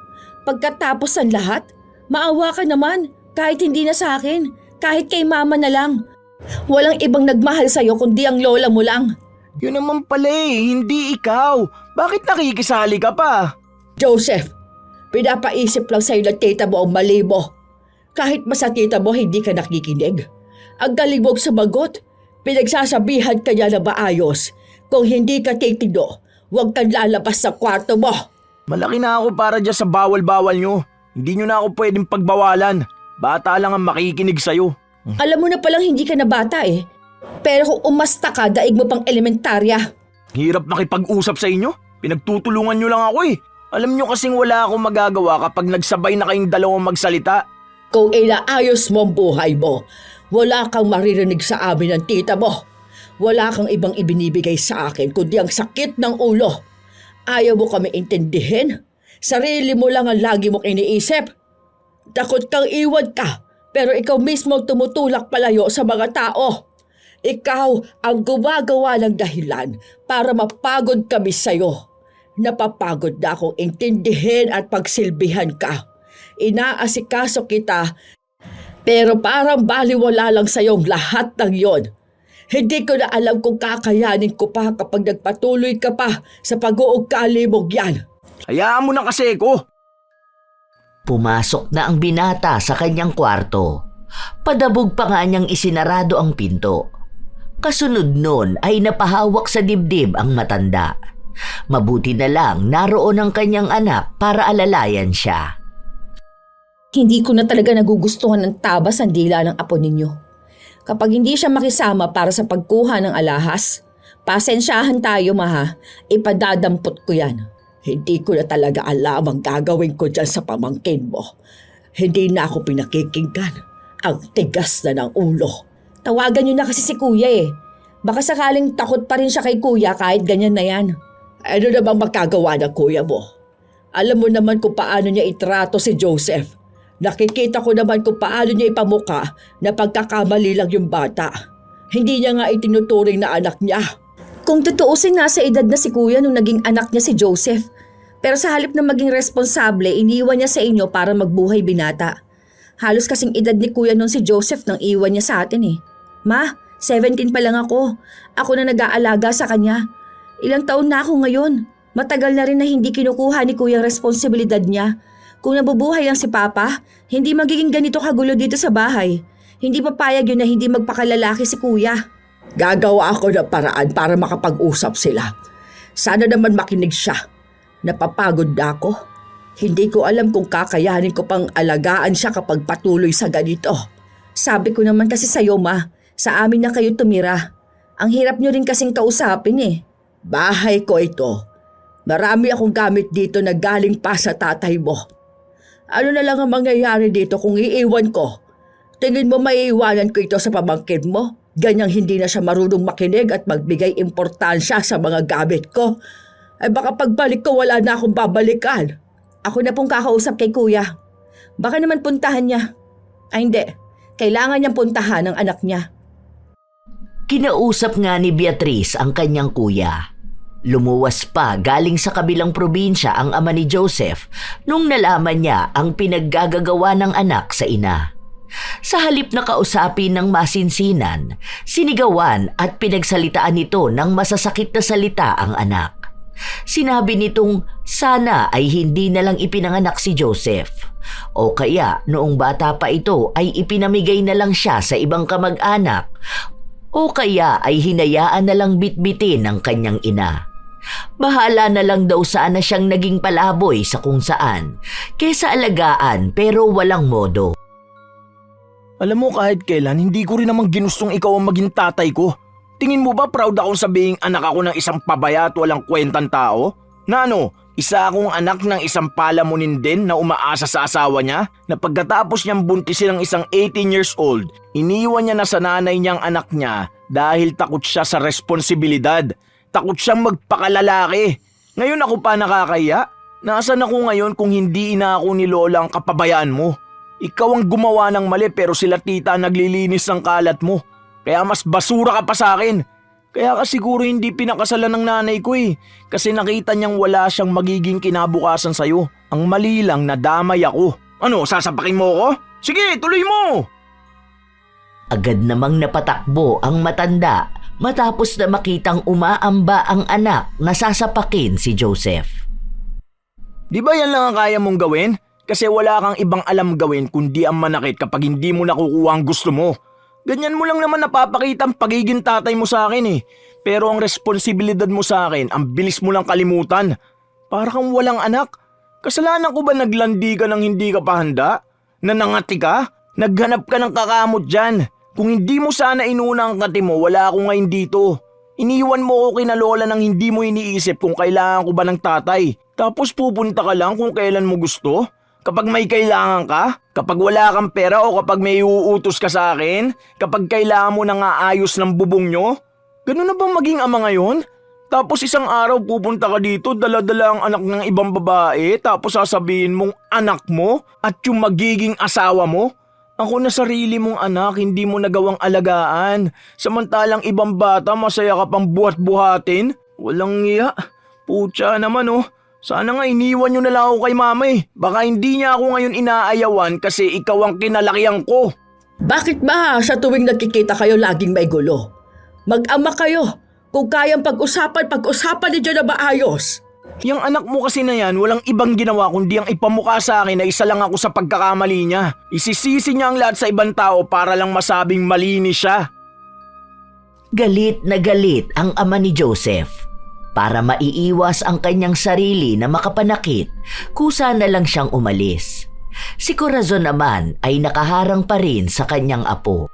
Pagkatapos ng lahat, maawa ka naman, kahit hindi na sa akin, kahit kay mama na lang. Walang ibang nagmahal sa'yo kundi ang lola mo lang. Yun naman pala hindi ikaw. Bakit nakikisali ka pa? Joseph, pinapaisip lang sa'yo ng tita mo ang mali mo. Kahit ba sa tita mo hindi ka nakikinig. Ang galing mong sumagot, pinagsasabihan ka niya na maayos. Kung hindi ka titido, huwag kang lalabas sa kwarto mo. Malaki na ako para dyan sa bawal-bawal nyo. Hindi nyo na ako pwedeng pagbawalan. Bata lang ang makikinig sa'yo. Alam mo na palang hindi ka na bata eh. Pero kung umasta ka, daig mo pang elementarya. Hirap makipag-usap sa inyo. Pinagtutulungan nyo lang ako eh. Alam nyo kasing wala akong magagawa kapag nagsabay na kayong dalawang magsalita. Kung inaayos mo ang buhay mo, wala kang maririnig sa amin ng tita mo. Wala kang ibang ibinibigay sa akin kundi ang sakit ng ulo. Ayaw mo kami intindihin. Sarili mo lang ang lagi mong iniisip. Takot kang iwan ka, pero ikaw mismo ang tumutulak palayo sa mga tao. Ikaw ang gumagawa ng dahilan para mapagod kami sa'yo. Napapagod na akong intindihin at pagsilbihan ka. Inaasikaso kita, pero parang baliwala lang sa'yong lahat ng yon. Hindi ko na alam kung kakayanin ko pa kapag nagpatuloy ka pa sa pag-uugali mong yan. Hayaan mo na kasi ko. Pumasok na ang binata sa kanyang kwarto. Padabog pa nga niyang isinarado ang pinto. Kasunod nun ay napahawak sa dibdib ang matanda. Mabuti na lang naroon ang kanyang anak para alalayan siya. Hindi ko na talaga nagugustuhan ng tabas ang dila ng apo ninyo. Kapag hindi siya makisama para sa pagkuha ng alahas, pasensyahan tayo maha, ipadadampot ko yan. Hindi ko na talaga alam ang gagawin ko dyan sa pamangkin mo. Hindi na ako pinakikinggan. Ang tigas na ng ulo. Tawagan niyo na kasi si kuya eh. Baka sakaling takot pa rin siya kay kuya kahit ganyan na yan. Ano namang magagawa ng kuya mo? Alam mo naman kung paano niya itrato si Joseph. Nakikita ko naman kung paano niya ipamuka na pagkakamali lang yung bata. Hindi niya nga itinuturing na anak niya. Kung tutuusin nasa edad na si kuya nung naging anak niya si Joseph. Pero sa halip na maging responsable, iniwan niya sa inyo para magbuhay binata. Halos kasing edad ni kuya nung si Joseph nang iwan niya sa atin eh. Ma, 17 pa lang ako. Ako na nag-aalaga sa kanya. Ilang taon na ako ngayon. Matagal na rin na hindi kinukuha ni kuya ang responsibilidad niya. Kung nabubuhay lang si Papa, hindi magiging ganito kagulo dito sa bahay. Hindi papayag yun na hindi magpakalalaki si kuya. Gagawa ako ng paraan para makapag-usap sila. Sana naman makinig siya. Napapagod na ako. Hindi ko alam kung kakayanin ko pang alagaan siya kapag patuloy sa ganito. Sabi ko naman kasi sa'yo ma, sa amin na kayo tumira. Ang hirap nyo rin kasing kausapin eh. Bahay ko ito. Marami akong gamit dito na galing pa sa tatay mo. Ano na lang ang mangyayari dito kung iiwan ko? Tingin mo maiiwanan ko ito sa pamangkin mo? Ganyang hindi na siya marunong makinig at magbigay importansya sa mga gamit ko. Ay baka pagbalik ko wala na akong babalikan. Ako na pong kakausap kay kuya. Baka naman puntahan niya. Ay hindi, kailangan niyang puntahan ang anak niya. Kinausap nga ni Beatrice ang kanyang kuya. Lumuwas pa galing sa kabilang probinsya ang ama ni Joseph nung nalaman niya ang pinaggagagawa ng anak sa ina. Sa halip na kausapin ng masinsinan, sinigawan at pinagsalitaan nito ng masasakit na salita ang anak. Sinabi nitong sana ay hindi na lang ipinanganak si Joseph o kaya noong bata pa ito ay ipinamigay na lang siya sa ibang kamag-anak o kaya ay hinayaan na lang bitbitin ng kanyang ina. Bahala na lang daw sana siyang naging palaboy sa kung saan kesa alagaan pero walang modo. Alam mo kahit kailan, hindi ko rin namang ginustong ikaw ang maging tatay ko. Tingin mo ba proud akong sabihing anak ako ng isang pabaya at walang kwentang tao? Na ano, isa akong anak ng isang palamunin din na umaasa sa asawa niya na pagkatapos niyang buntisin ng isang 18 years old, iniwan niya na sa nanay niyang anak niya dahil takot siya sa responsibilidad. Takot siyang magpakalalaki. Ngayon ako pa nakakaya. Nasaan ako ngayon kung hindi ina ako ni Lola ang kapabayaan mo? Ikaw ang gumawa ng mali pero sila tita naglilinis ng kalat mo. Kaya mas basura ka pa sa akin. Kaya ka siguro hindi pinakasalan ng nanay ko eh. Kasi nakita niyang wala siyang magiging kinabukasan sa'yo. Ang mali lang nadamay ako. Ano, sasapakin mo ako? Sige, tuloy mo! Agad namang napatakbo ang matanda matapos na makitang umaamba ang anak na sasapakin si Joseph. Di ba yan lang ang kaya mong gawin? Kasi wala kang ibang alam gawin kundi ang manakit kapag hindi mo nakukuha ang gusto mo. Ganyan mo lang naman napapakita ang pagiging tatay mo sa akin eh. Pero ang responsibilidad mo sa akin, ang bilis mo lang kalimutan. Para kang walang anak. Kasalanan ko ba naglandi ka ng hindi ka pa handa? Nanangati ka? Naghanap ka ng kakamot dyan. Kung hindi mo sana inuna ang kati mo, wala ako ngayon dito. Iniwan mo ko kina Lola nang hindi mo iniisip kung kailangan ko ba ng tatay. Tapos pupunta ka lang kung kailan mo gusto? Kapag may kailangan ka? Kapag wala kang pera o kapag may uutos ka sa akin? Kapag kailangan mo nang aayos ng bubong nyo? Ganun na bang maging ama ngayon? Tapos isang araw pupunta ka dito, dala-dala ang anak ng ibang babae, tapos sasabihin mong anak mo at yung magiging asawa mo? Ako na sarili mong anak, hindi mo nagawang alagaan. Samantalang ibang bata, masaya ka pang buhat-buhatin? Walang iya. Putya naman oh. Sana nga iniwan nyo na lang ako kay mama eh. Baka hindi niya ako ngayon inaayawan kasi ikaw ang kinalakihan ko. Bakit ba sa tuwing nagkikita kayo laging may gulo? Mag-ama kayo. Kung kayang pag-usapan ninyo na maayos. Yung anak mo kasi na yan, walang ibang ginawa kundi ang ipamukha sa akin na isa lang ako sa pagkakamali niya. Isisisi niya ang lahat sa ibang tao para lang masabing malinis siya. Galit na galit ang ama ni Joseph. Para maiiwas ang kanyang sarili na makapanakit, kusa na lang siyang umalis. Si Corazon naman ay nakaharang pa rin sa kanyang apo.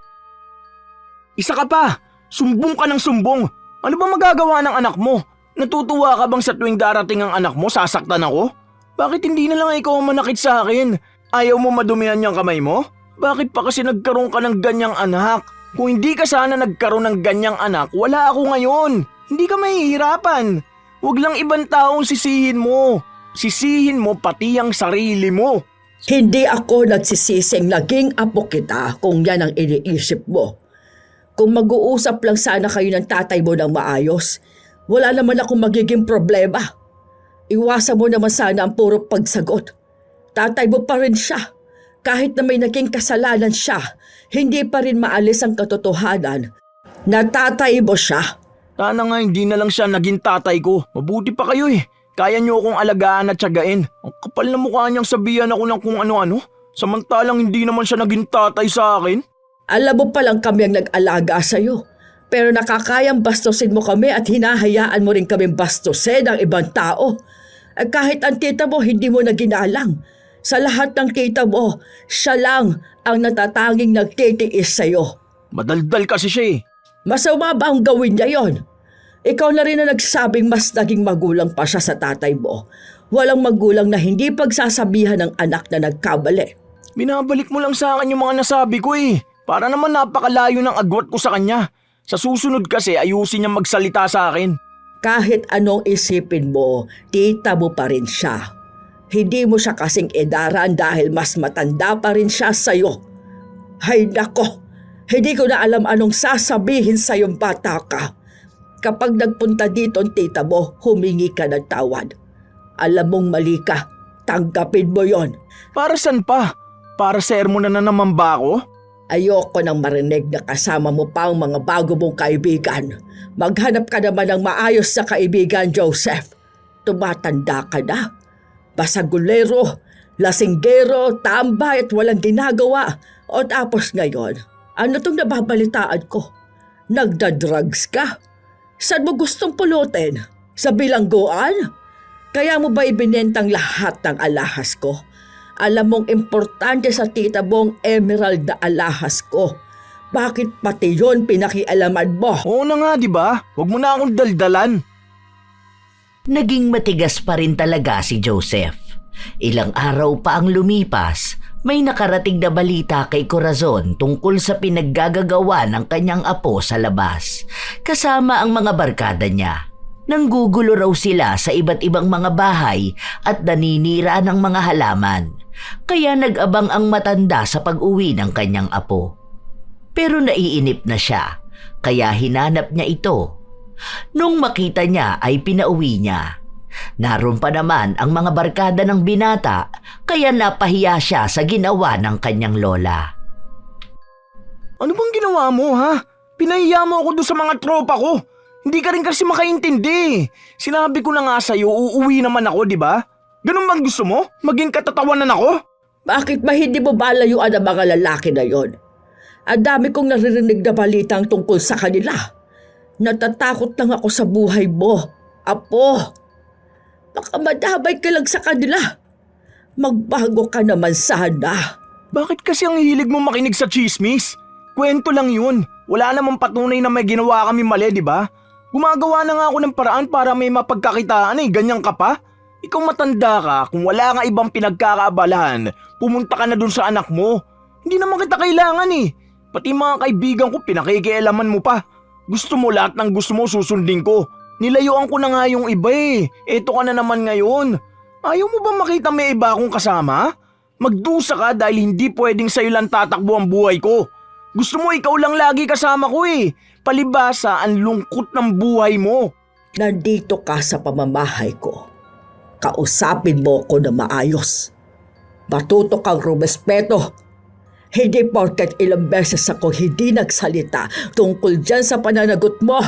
Isa ka pa! Sumbong ka ng sumbong! Ano ba magagawa ng anak mo? Natutuwa ka bang sa tuwing darating ang anak mo, sasaktan ako? Bakit hindi na lang ikaw ang manakit sa akin? Ayaw mo madumihan niyang kamay mo? Bakit pa kasi nagkaroon ka ng ganyang anak? Kung hindi ka sana nagkaroon ng ganyang anak, wala ako ngayon. Hindi ka mahihirapan. Huwag lang ibang taong sisihin mo. Sisihin mo pati ang sarili mo. Hindi ako nagsisising naging apo kita kung yan ang iniisip mo. Kung mag-uusap lang sana kayo ng tatay mo ng maayos, wala naman akong magiging problema. Iwasan mo naman sana ang puro pagsagot. Tatay mo pa rin siya. Kahit na may naging kasalanan siya, hindi pa rin maalis ang katotohanan na tatay mo siya. Sana nga hindi na lang siya naging tatay ko. Mabuti pa kayo eh. Kaya niyo akong alagaan at tiyagain. Ang kapal na mukha niyang sabihan ako ng kung ano-ano. Samantalang hindi naman siya naging tatay sa akin. Alam mo palang kami ang nag-alaga sa'yo. Pero nakakayang bastusin mo kami at hinahayaan mo rin kami bastusin ng ibang tao. At kahit ang tita mo hindi mo na ginalang. Sa lahat ng tita mo, siya lang ang natatanging nagtitiis sa'yo. Madaldal kasi siya eh. Masama ba ang gawin niya yon? Ikaw na rin na nagsabing mas naging magulang pa siya sa tatay mo. Walang magulang na hindi pagsasabihan ng anak na nagkamali. Binabalik mo lang sa akin yung mga nasabi ko eh. Para naman napakalayo ng agwat ko sa kanya. Sa susunod kasi ayusin niya magsalita sa akin. Kahit anong isipin mo, tita mo pa rin siya. Hindi mo siya kasing edaran dahil mas matanda pa rin siya sa'yo. Hay nako, hindi ko na alam anong sasabihin sa'yong bata ka. Kapag nagpunta dito ang tita mo, humingi ka ng tawad. Alam mong mali ka, tanggapin mo yon. Para saan pa? Para sermon na naman ba ako? Ayoko nang marinig na kasama mo pa ang mga bago mong kaibigan. Maghanap ka naman ng maayos na kaibigan, Joseph. Tumatanda ka na. Basagulero, lasinggero, tambay at walang ginagawa. O tapos ngayon, ano tong nababalitaan ko? Nagda-drugs ka? Saan mo gustong pulutin? Sa bilangguan? Kaya mo ba ibinentang lahat ng alahas ko? Alam mong importante sa tita mong emerald na alahas ko. Bakit pati yon pinakialaman mo? Oo na nga, di ba? Huwag mo na akong daldalan. Naging matigas pa rin talaga si Joseph. Ilang araw pa ang lumipas, may nakarating na balita kay Corazon tungkol sa pinaggagagawa ng kanyang apo sa labas, kasama ang mga barkada niya. Nanggugulo raw sila sa iba't ibang mga bahay at naninira ng mga halaman, kaya nag-abang ang matanda sa pag-uwi ng kanyang apo. Pero naiinip na siya, kaya hinanap niya ito. Nung makita niya ay pinauwi niya. Naroon pa naman ang mga barkada ng binata, kaya napahiya siya sa ginawa ng kanyang lola. Ano bang ginawa mo ha? Pinahiya mo ako doon sa mga tropa ko. Hindi ka rin kasi makaintindi. Sinabi ko na nga sa'yo, uuwi naman ako, di ba? Ganun bang gusto mo? Maging katatawanan ako? Bakit ba hindi mo balayuan ang mga lalaki na yon? Ang dami kong naririnig na balitang tungkol sa kanila. Natatakot lang ako sa buhay mo, apo. Baka madamay ka lang sa kanila. Magbago ka naman sana. Bakit kasi ang hilig mo makinig sa chismis? Kwento lang yun. Wala namang patunay na may ginawa kami mali, di ba? Gumagawa na nga ako ng paraan para may mapagkakitaan eh. Ganyan ka pa? Ikaw matanda ka, kung wala nga ibang pinagkakaabalahan, pumunta ka na dun sa anak mo. Hindi naman kita kailangan eh. Pati mga kaibigan ko pinakikialaman mo pa. Gusto mo lahat ng gusto mo susundin ko. Nilayuan ko na nga yung iba eh. Eto ka na naman ngayon. Ayaw mo ba makita may iba akong kasama? Magdusa ka dahil hindi pwedeng sa'yo lang tatakbo ang buhay ko. Gusto mo ikaw lang lagi kasama ko eh. Palibasa ang lungkot ng buhay mo. Nandito ka sa pamamahay ko. Kausapin mo ko na maayos. Matuto kang rumespeto. Hindi porket ilang beses ako hindi nagsalita tungkol dyan sa pananagot mo.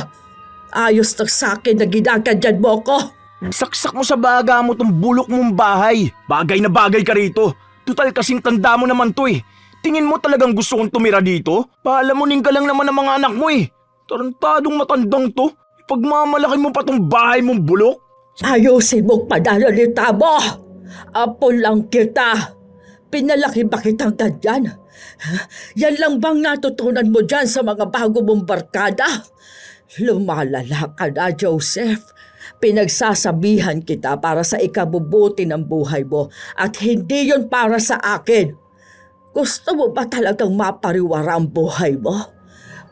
Ayos na sa'kin na ginaganyan mo ko. Saksak mo sa baga mo tong bulok mong bahay. Bagay na bagay ka rito. Tutal kasing tanda mo naman to eh. Tingin mo talagang gusto kong tumira dito? Paalamunin ka lang naman ng mga anak mo eh. Tarantadong matandang to. Ipagmamalaki mo pa tong bahay mong bulok. Ayusin mong pananalita mo. Apo lang kita. Pinalaki ba kitang ganyan? Yan lang bang natutunan mo dyan sa mga bago mong barkada? Lumalala ka na, Joseph. Pinagsasabihan kita para sa ikabubuti ng buhay mo at hindi yon para sa akin. Gusto mo ba talagang mapariwara ang buhay mo?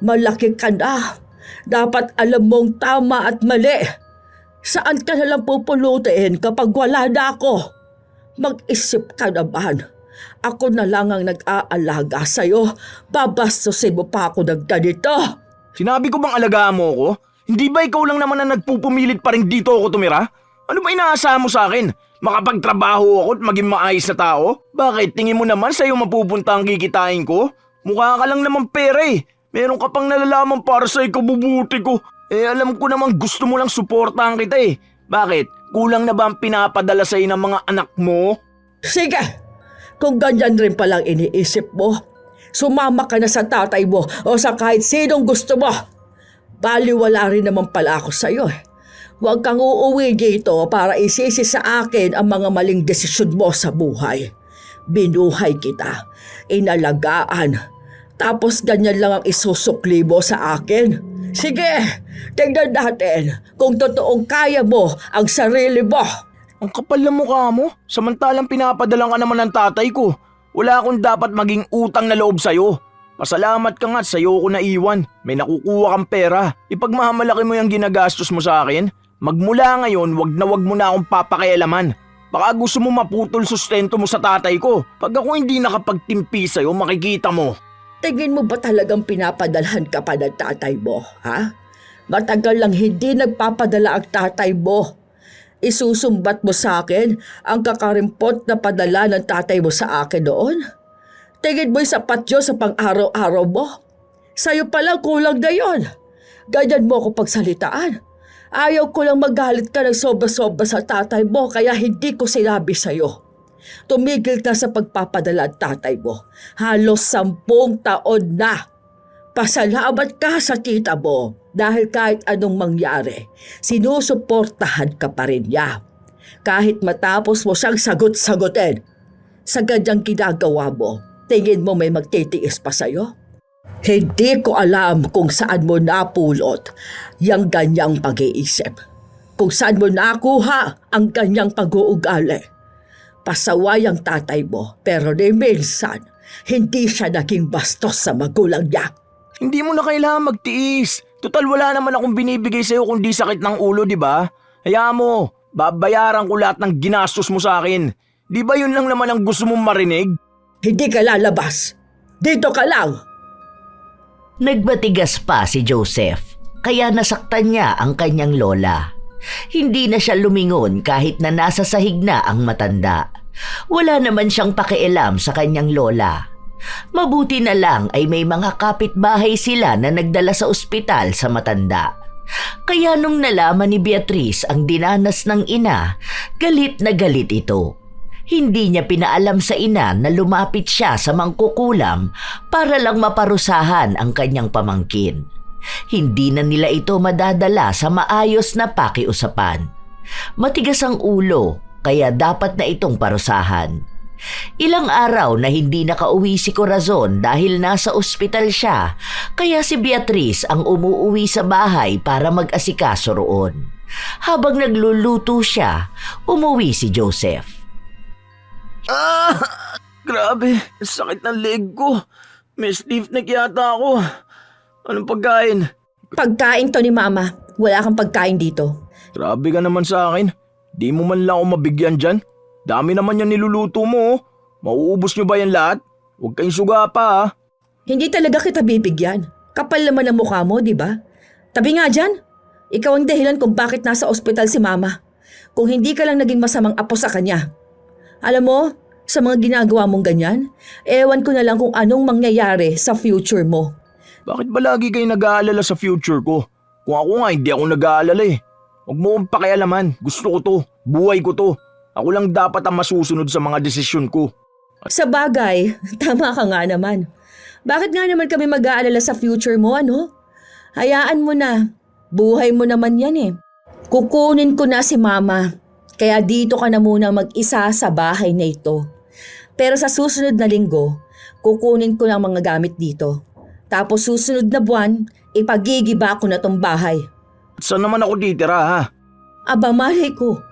Malaki ka na. Dapat alam mong tama at mali. Saan ka nalang pupulutin kapag wala na ako? Mag-isip ka naman. Ako na lang ang nag-aalaga sa'yo. Babastusin mo pa ako ng ganito. Sinabi ko bang alagaan mo ako? Hindi ba ikaw lang naman na nagpupumilit pa rin dito ako tumira? Ano ba inaasahan mo sa akin? Makapagtrabaho ako at maging maayos na tao? Bakit? Tingin mo naman sa'yo mapupunta ang kikitain ko? Mukha ka lang naman pera eh. Meron ka pang nalalaman para sa ikabubuti ko. Eh alam ko naman gusto mo lang suportahan kita eh. Bakit? Kulang na ba ang pinapadala sa'yo ng mga anak mo? Sige, kung ganyan rin palang iniisip mo, sumama ka na sa tatay mo o sa kahit sinong gusto mo. Baliwala rin naman pala ako sa'yo eh. Huwag kang uuwi dito para isisi sa akin ang mga maling desisyon mo sa buhay. Binuhay kita, inalagaan, tapos ganyan lang ang isusukli mo sa akin. Sige, tignan natin kung totoong kaya mo ang sarili mo. Ang kapal na mukha mo, samantalang pinapadalang ka naman ng tatay ko. Wala akong dapat maging utang na loob sa'yo. Pasalamat ka nga at sa'yo ko naiwan. May nakukuha kang pera. Ipagmamalaki mo yung ginagastos mo sa akin. Magmula ngayon, wag mo na akong papakialaman. Baka gusto mo maputol sustento mo sa tatay ko. Pag ako hindi nakapagtimpi sa'yo, makikita mo. Tingin mo ba talagang pinapadalhan ka pa ng tatay mo, ha? Matagal lang hindi nagpapadala ang tatay mo. Isusumbat mo sa akin ang kakarimpot na padala ng tatay mo sa akin noon? Tingin mo'y sapat yun sa pang-araw-araw mo? Sa'yo palang kulang na yun. Ganyan mo ako pagsalitaan. Ayaw ko lang magalit ka ng sobra-sobra sa tatay mo kaya hindi ko sinabi sa'yo. Tumigil ka sa pagpapadala ang tatay mo. Halos 10 taon na. Pasalamat ka sa tita mo dahil kahit anong mangyari, sinusuportahan ka pa rin niya. Kahit matapos mo siyang sagot-sagutin, sa ganyang ginagawa mo, tingin mo may magtitiis pa sa'yo? Hindi ko alam kung saan mo napulot yung ganyang pag-iisip. Kung saan mo nakuha ang ganyang pag-uugali. Pasaway ang tatay mo pero ni minsan, hindi siya naging bastos sa magulang niya. Hindi mo na kailangan magtiis. Total wala naman akong binibigay sa'yo kundi sakit ng ulo, di ba? Hayaan mo, babayaran ko lahat ng ginastos mo sa akin. Di ba yun lang naman ang gusto mong marinig? Hindi ka lalabas. Dito ka lang. Nagbatigas pa si Joseph, kaya nasaktan niya ang kanyang lola. Hindi na siya lumingon kahit na nasa sahig na ang matanda. Wala naman siyang pakialam sa kanyang lola. Mabuti na lang ay may mga kapitbahay sila na nagdala sa ospital sa matanda. Kaya nung nalaman ni Beatrice ang dinanas ng ina, galit na galit ito. Hindi niya pinaalam sa ina na lumapit siya sa mangkukulam para lang maparusahan ang kanyang pamangkin. Hindi na nila ito madadala sa maayos na pakiusapan. Matigas ang ulo, kaya dapat na itong parusahan. Ilang araw na hindi nakauwi si Corazon dahil nasa ospital siya, kaya si Beatrice ang umuuwi sa bahay para mag-asikaso roon. Habang nagluluto siya, umuwi si Joseph. Grabe, sakit ng leg ko. May stiff neck yata ako. Anong pagkain? Pagkain to ni Mama. Wala kang pagkain dito. Grabe ka naman sa akin. Di mo man lang ako mabigyan dyan. Dami naman yung niluluto mo. Mauubos nyo ba yan lahat? Huwag kayong suga pa ha. Hindi talaga kita bibigyan. Kapal naman ang mukha mo, di ba? Tabi nga dyan. Ikaw ang dahilan kung bakit nasa ospital si Mama. Kung hindi ka lang naging masamang apo sa kanya. Alam mo, sa mga ginagawa mong ganyan, ewan ko na lang kung anong mangyayari sa future mo. Bakit ba lagi kayo nag-aalala sa future ko? Kung ako nga, hindi ako nag-aalala eh. Huwag mo akong pakialaman. Gusto ko to. Buhay ko to. Ako lang dapat ang masusunod sa mga desisyon ko. Sa bagay, tama ka nga naman. Bakit nga naman kami mag-aalala sa future mo, ano? Hayaan mo na. Buhay mo naman yan eh. Kukunin ko na si Mama. Kaya dito ka na muna mag-isa sa bahay na ito. Pero sa susunod na linggo, kukunin ko ng mga gamit dito. Tapos susunod na buwan, ipagigiba ko na tong bahay. Saan naman ako titira ha? Aba malay ko,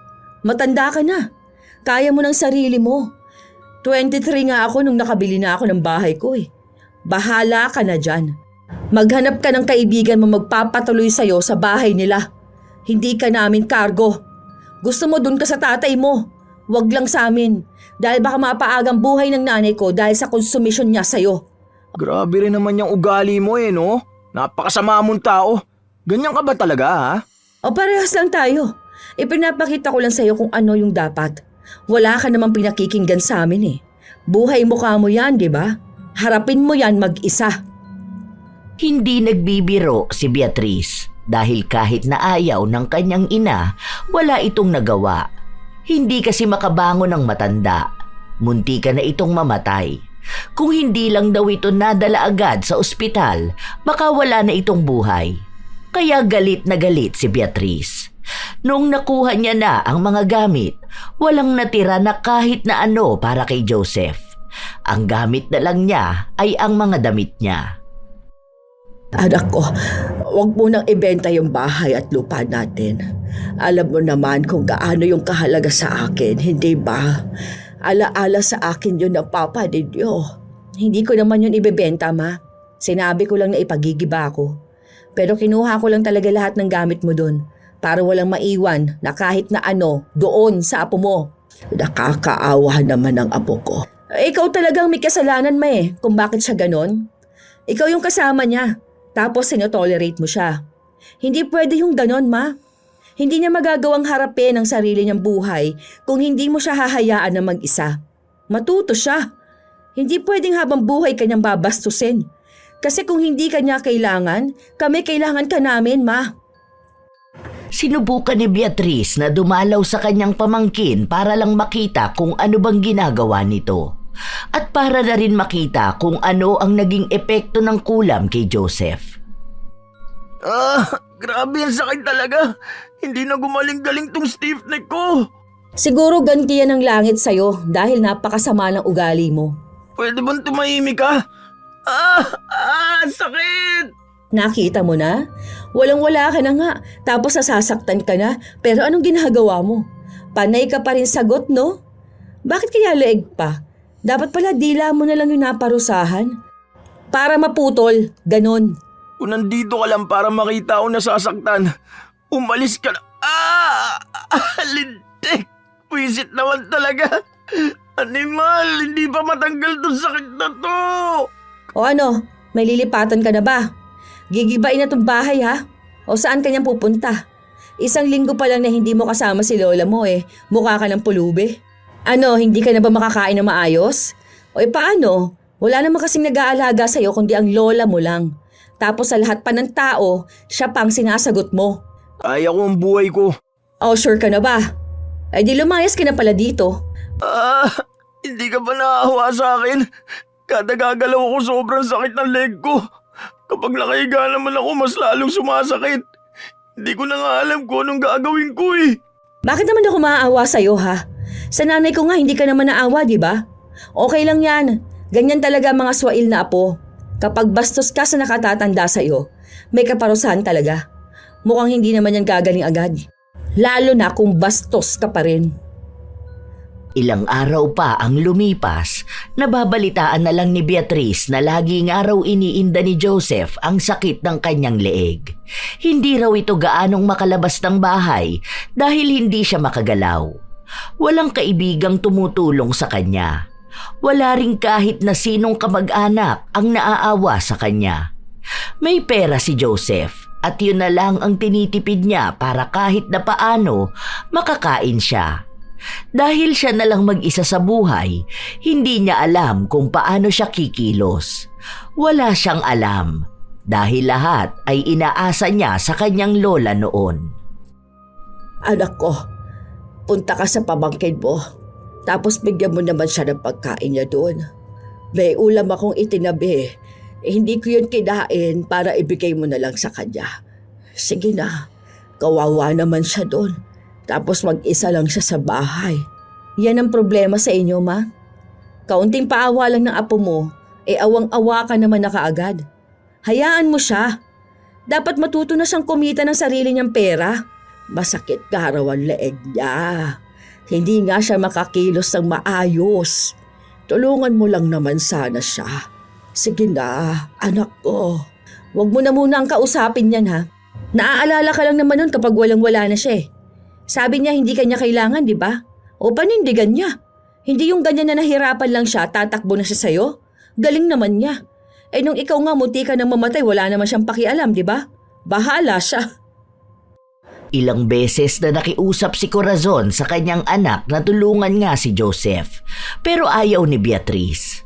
matanda ka na. Kaya mo ng sarili mo. 23 nga ako nung nakabili na ako ng bahay ko eh. Bahala ka na dyan. Maghanap ka ng kaibigan mo magpapatuloy sa'yo sa bahay nila. Hindi ka namin kargo. Gusto mo dun ka sa tatay mo. Wag lang sa amin. Dahil baka mapaagang buhay ng nanay ko dahil sa konsumisyon niya sa'yo. Grabe rin naman yung ugali mo eh no? Napakasama mong tao. Ganyan ka ba talaga ha? O parehas lang tayo. Ipinapakita ko lang sa'yo kung ano yung dapat. Wala ka namang pinakikinggan sa amin eh. Buhay mukha mo yan, di ba? Harapin mo yan mag-isa. Hindi nagbibiro si Beatrice dahil kahit na ayaw ng kanyang ina, wala itong nagawa. Hindi kasi makabangon ng matanda. Munti ka na itong mamatay. Kung hindi lang daw ito nadala agad sa ospital, baka wala na itong buhay. Kaya galit na galit si Beatrice. Noong nakuha niya na ang mga gamit, walang natira na kahit na ano para kay Joseph. Ang gamit na lang niya ay ang mga damit niya. Anak ko, huwag mo nang ibenta yung bahay at lupa natin. Alam mo naman kung gaano yung kahalaga sa akin, hindi ba? Alaala sa akin yun ng papa ninyo. Hindi ko naman yun ibebenta, Ma. Sinabi ko lang na ipagigiba ko. Pero kinuha ko lang talaga lahat ng gamit mo doon para walang maiwan na kahit na ano doon sa apo mo. Nakakaawa naman ang apo ko. Ikaw talagang may kasalanan, Ma kung bakit siya ganon. Ikaw yung kasama niya, tapos sinotolerate mo siya. Hindi pwede yung ganon, Ma. Hindi niya magagawang harapin ang sarili niyang buhay kung hindi mo siya hahayaan na mag-isa. Matuto siya. Hindi pwedeng habang buhay kanyang babastusin. Kasi kung hindi kanya kailangan, kami kailangan ka namin, Ma. Sinubukan ni Beatrice na dumalaw sa kanyang pamangkin para lang makita kung ano bang ginagawa nito. At para na rin makita kung ano ang naging epekto ng kulam kay Joseph. Grabe ang sakit talaga. Hindi na gumaling-galing tong stiff neck ko. Siguro ganti yan ng langit sa'yo dahil napakasama ng ugali mo. Pwede bang tumahimik ka? Sakit! Nakita mo na? Walang-wala ka na nga, tapos nasasaktan ka na, pero anong ginagawa mo? Panay ka pa rin sagot, no? Bakit kaya leeg pa? Dapat pala dila mo na lang yung naparusahan. Para maputol, ganon. Kung nandito ka lang para makita ako nasasaktan, umalis ka na. Lintik! Pwisit naman talaga. Animal, hindi pa matanggal tong sakit na to. O ano, may lilipatan ka na ba? Gigibain na tong bahay ha? O saan kanyang pupunta? 1 linggo pa lang na hindi mo kasama si lola mo mukha ka ng pulubi. Ano, hindi ka na ba makakain na maayos? O paano? Wala naman kasing nag-aalaga sa'yo kundi ang lola mo lang. Tapos sa lahat pa ng tao, siya pang sinasagot mo. Kaya ko ang buhay ko. O sure ka na ba? Ay di lumayas ka na pala dito. Hindi ka ba naahawa sa akin? Kada gagalaw ko sobrang sakit ng leg ko. Kapag nakahiga naman ako, mas lalong sumasakit. Hindi ko na nga alam kung anong gagawin ko Bakit naman ako maaawa sa'yo ha? Sa nanay ko nga hindi ka naman naawa, di ba? Okay lang yan. Ganyan talaga mga swail na apo. Kapag bastos ka sa nakatatanda sa'yo, may kaparusahan talaga. Mukhang hindi naman yan gagaling agad. Lalo na kung bastos ka pa rin. Ilang araw pa ang lumipas, nababalitaan na lang ni Beatrice na lagi nga raw iniinda ni Joseph ang sakit ng kanyang leeg. Hindi raw ito gaanong makalabas ng bahay dahil hindi siya makagalaw. Walang kaibigang tumutulong sa kanya. Wala ring kahit na sinong kamag-anak ang naaawa sa kanya. May pera si Joseph at yun na lang ang tinitipid niya para kahit na paano makakain siya. Dahil siya na lang mag-isa sa buhay, hindi niya alam kung paano siya kikilos. Wala siyang alam dahil lahat ay inaasa niya sa kanyang lola noon. Anak ko, punta ka sa pamangkin mo. Tapos bigyan mo naman siya ng pagkain niya doon. May ulam akong itinabi. Hindi ko yun kinain para ibigay mo na lang sa kanya. Sige na, kawawa naman siya doon. Tapos mag-isa lang siya sa bahay. Yan ang problema sa inyo, Ma. Kaunting paawa lang ng apo mo, awang-awa ka naman na kaagad. Hayaan mo siya. Dapat matuto na siyang kumita ng sarili niyang pera. Masakit ka raw ang leeg niya. Hindi nga siya makakilos ng maayos. Tulungan mo lang naman sana siya. Sige na, anak ko. Huwag mo na muna ang kausapin yan ha. Naaalala ka lang naman nun kapag walang-wala na siya Sabi niya hindi kanya kailangan, di ba? O panindigan niya. Hindi yung ganyan na nahirapan lang siya, tatakbo na siya sa'yo. Galing naman niya. Nung ikaw nga munti ka nang mamatay, wala naman siyang pakialam, di ba? Bahala siya. Ilang beses na nakiusap si Corazon sa kanyang anak na tulungan nga si Joseph, pero ayaw ni Beatrice.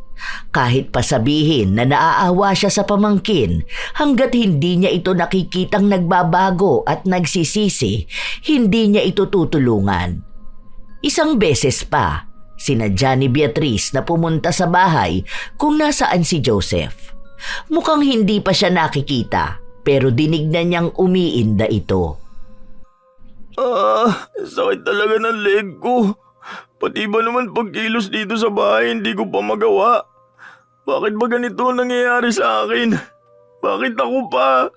Kahit pa sabihin na naaawa siya sa pamangkin, hanggat hindi niya ito nakikitang nagbabago at nagsisisi, hindi niya ito tutulungan. Isang beses pa, sinadya ni Beatrice na pumunta sa bahay kung nasaan si Joseph. Mukhang hindi pa siya nakikita, pero dinig na niyang umiinda ito. Sakit talaga ng leg ko. Pati ba naman pagkilos dito sa bahay hindi ko pa magawa? Bakit ba ganito ang nangyayari sa akin? Bakit ako pa?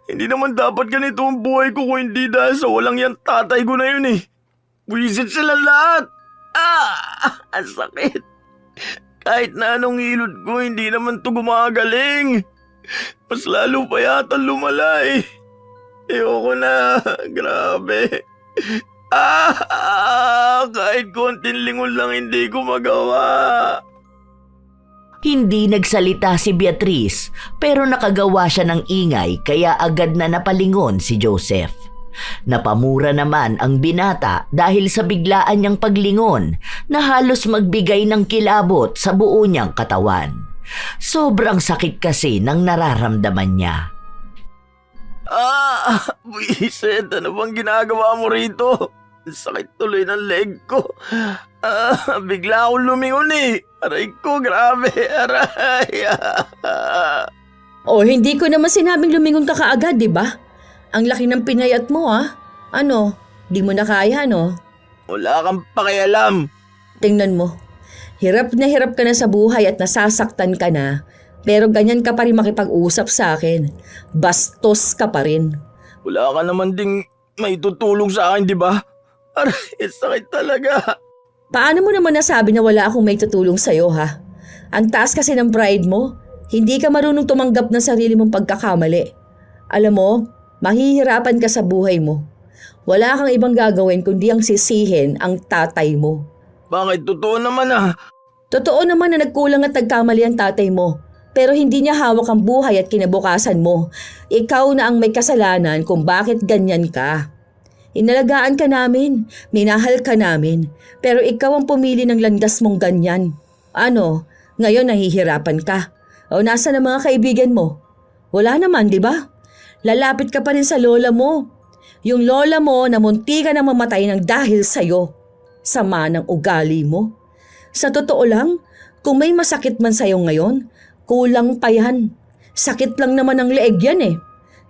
Hindi naman dapat ganito ang buhay ko kung hindi dahil sa walang yan tatay ko na yun Buwisit sila lahat. Ang sakit. Kahit na anong hilot ko, hindi naman to gumagaling. Mas lalo pa yata lumala eh. Ayoko na. Grabe. Kahit konting lingon lang hindi ko magawa. Hindi nagsalita si Beatrice pero nakagawa siya ng ingay kaya agad na napalingon si Joseph. Napamura naman ang binata dahil sa biglaan niyang paglingon na halos magbigay ng kilabot sa buo niyang katawan. Sobrang sakit kasi ng nararamdaman niya. Buisit, ano bang ginagawa mo rito? Sakit tuloy ng leg ko. Bigla akong lumingon eh. Aray ko, grabe. Aray. O, hindi ko naman sinabing lumingon ka kaagad, di ba? Ang laki ng pinayat mo, ha? Ano, di mo na kaya, no? Wala kang pakialam. Tingnan mo, hirap ka na sa buhay at nasasaktan ka na, pero ganyan ka pa rin makipag-usap sa akin. Bastos ka pa rin. Wala ka naman ding may tutulong sa akin, di ba? Aray, sakit talaga. Paano mo naman nasabi na wala akong may tutulong sa'yo, ha? Ang taas kasi ng pride mo. Hindi ka marunong tumanggap ng sarili mong pagkakamali. Alam mo, mahihirapan ka sa buhay mo. Wala kang ibang gagawin kundi ang sisihin ang tatay mo. Bakit? Totoo naman ah. Totoo naman na nagkulang at nagkamali ang tatay mo. Pero hindi niya hawak ang buhay at kinabukasan mo. Ikaw na ang may kasalanan kung bakit ganyan ka. Inalagaan ka namin, minahal ka namin, pero ikaw ang pumili ng landas mong ganyan. Ano, ngayon nahihirapan ka. O nasa na mga kaibigan mo? Wala naman, di ba? Lalapit ka pa rin sa lola mo. Yung lola mo na munti ka na mamatay ng dahil sa'yo. Sama ng ugali mo. Sa totoo lang, kung may masakit man sa'yo ngayon, kulang pa yan. Sakit lang naman ang leeg yan eh.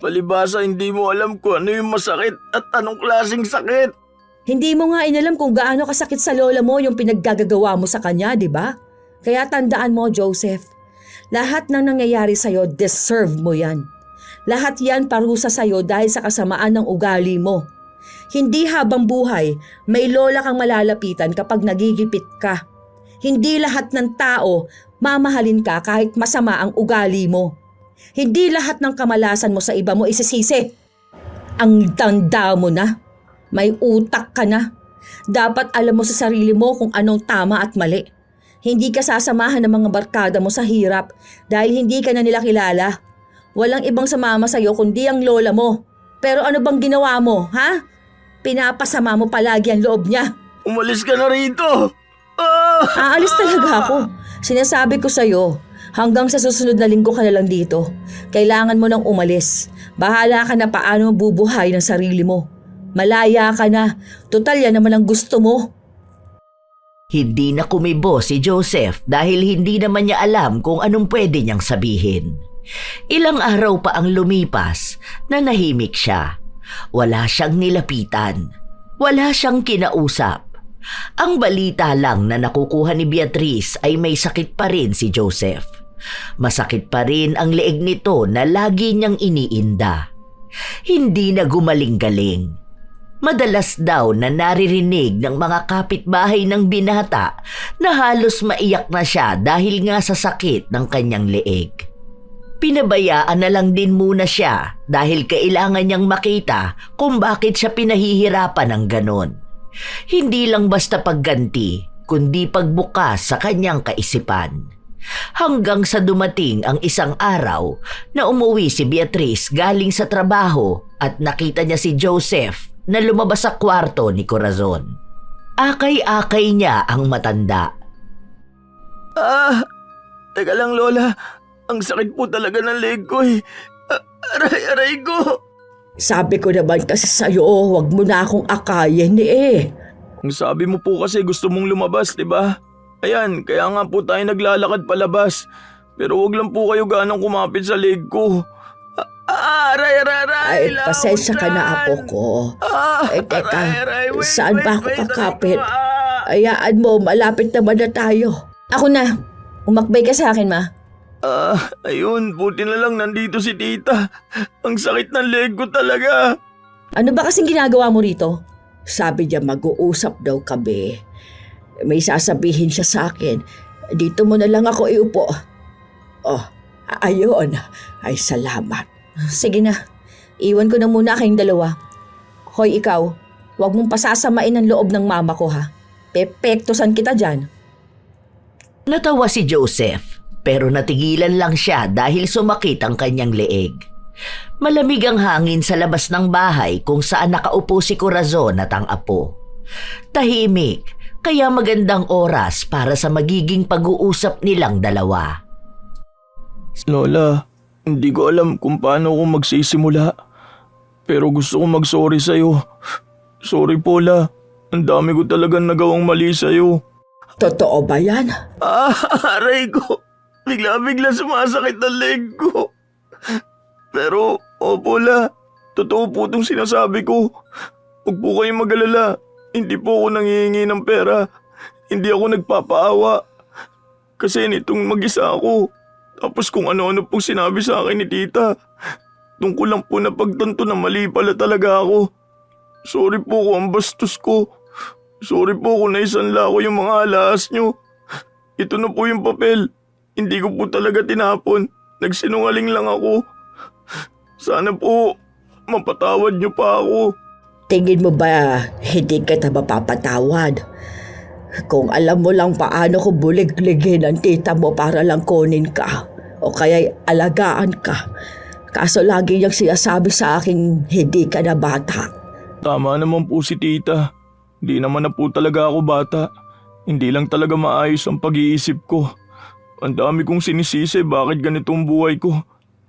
Palibasa hindi mo alam kung ano yung masakit at anong klaseng sakit. Hindi mo nga inalam kung gaano kasakit sa lola mo yung pinaggagawa mo sa kanya, di ba? Kaya tandaan mo, Joseph, lahat ng nangyayari sa'yo, deserve mo yan. Lahat yan parusa sa'yo dahil sa kasamaan ng ugali mo. Hindi habang buhay, may lola kang malalapitan kapag nagigipit ka. Hindi lahat ng tao mamahalin ka kahit masama ang ugali mo. Hindi lahat ng kamalasan mo sa iba mo isisisi. Ang tanda mo na. May utak ka na. Dapat alam mo sa sarili mo kung anong tama at mali. Hindi ka sasamahan ng mga barkada mo sa hirap dahil hindi ka na nila kilala. Walang ibang sumama sa'yo kundi ang lola mo. Pero ano bang ginawa mo, ha? Pinapasama mo palagi ang loob niya. Umalis ka na rito. Aalis talaga ako. Sinasabi ko sa'yo, hanggang sa susunod na linggo ka na lang dito. Kailangan mo nang umalis. Bahala ka na paano bubuhay ng sarili mo. Malaya ka na. Total yan naman ang gusto mo. Hindi na kumibo si Joseph dahil hindi naman niya alam kung anong pwede niyang sabihin. Ilang araw pa ang lumipas na nahimik siya. Wala siyang nilapitan. Wala siyang kinausap. Ang balita lang na nakukuha ni Beatrice ay may sakit pa rin si Joseph. Masakit pa rin ang leeg nito na lagi niyang iniinda. Hindi na gumaling-galing. Madalas daw na naririnig ng mga kapitbahay ng binata na halos maiyak na siya dahil nga sa sakit ng kanyang leeg. Pinabayaan na lang din muna siya dahil kailangan niyang makita kung bakit siya pinahihirapan ng ganon. Hindi lang basta pagganti, kundi pagbukas sa kanyang kaisipan. Hanggang sa dumating ang isang araw na umuwi si Beatrice galing sa trabaho at nakita niya si Joseph na lumabas sa kwarto ni Corazon. Akay-akay niya ang matanda. Teka lang Lola, ang sakit po talaga ng leg ko eh. Aray ko. Sabi ko naman kasi sa'yo, huwag mo na akong akayin eh. Ang sabi mo po kasi gusto mong lumabas, di ba? Ayan, kaya nga po tayo naglalakad palabas. Pero wag lang po kayo ganang kumapit sa leg ko. Aray. Ay, pasensya ka na apo ko. Teka, saan ba ako kakapit? Ayaan mo, malapit naman na tayo. Ako na. Umakbay ka sa akin, ma. Ayun, buti na lang nandito si tita. Ang sakit ng leg ko talaga. Ano ba kasing ginagawa mo rito? Sabi niya mag-uusap daw kami. May sasabihin siya sa akin. Dito mo na lang ako iupo. Oh, ayun. Ay, salamat. Sige na, iwan ko na muna kayong dalawa. Hoy ikaw, huwag mong pasasamain ang loob ng mama ko ha. Pepektosan kita dyan. Natawa si Joseph pero natigilan lang siya dahil sumakit ang kanyang leeg. Malamig ang hangin sa labas ng bahay kung saan nakaupo si Corazon at ang apo. Tahimik, kaya magandang oras para sa magiging pag-uusap nilang dalawa. Lola, hindi ko alam kung paano ako magsisimula. Pero gusto ko mag-sorry sa'yo. Sorry po, La. Ang dami ko talagang nagawang mali sa'yo. Totoo ba yan? Aray ko. Bigla-bigla sumasakit ang leg ko. Pero, opo, La. Totoo po itong sinasabi ko. Huwag po kayong mag-alala. Hindi po ako nanghihingi ng pera. Hindi ako nagpapaawa. Kasi nitong mag-isa ako. Tapos kung ano-ano pong sinabi sa akin ni tita. Doon ko lang po napagtanto na mali pala talaga ako. Sorry po kung ang bastos ko. Sorry po kung naisanla ko yung mga alas nyo. Ito na po yung papel. Hindi ko po talaga tinapon. Nagsinungaling lang ako. Sana po mapatawad nyo pa ako. Tingin mo ba hindi kita mapapatawad? Kung alam mo lang paano ko bulig-ligin ang tita mo para lang kunin ka o kaya alagaan ka. Kaso lagi niyang sinasabi sa akin hindi ka na bata. Tama naman po si tita. Hindi naman na po talaga ako bata. Hindi lang talaga maayos ang pag-iisip ko. Ang dami kong sinisisi bakit ganito ang buhay ko.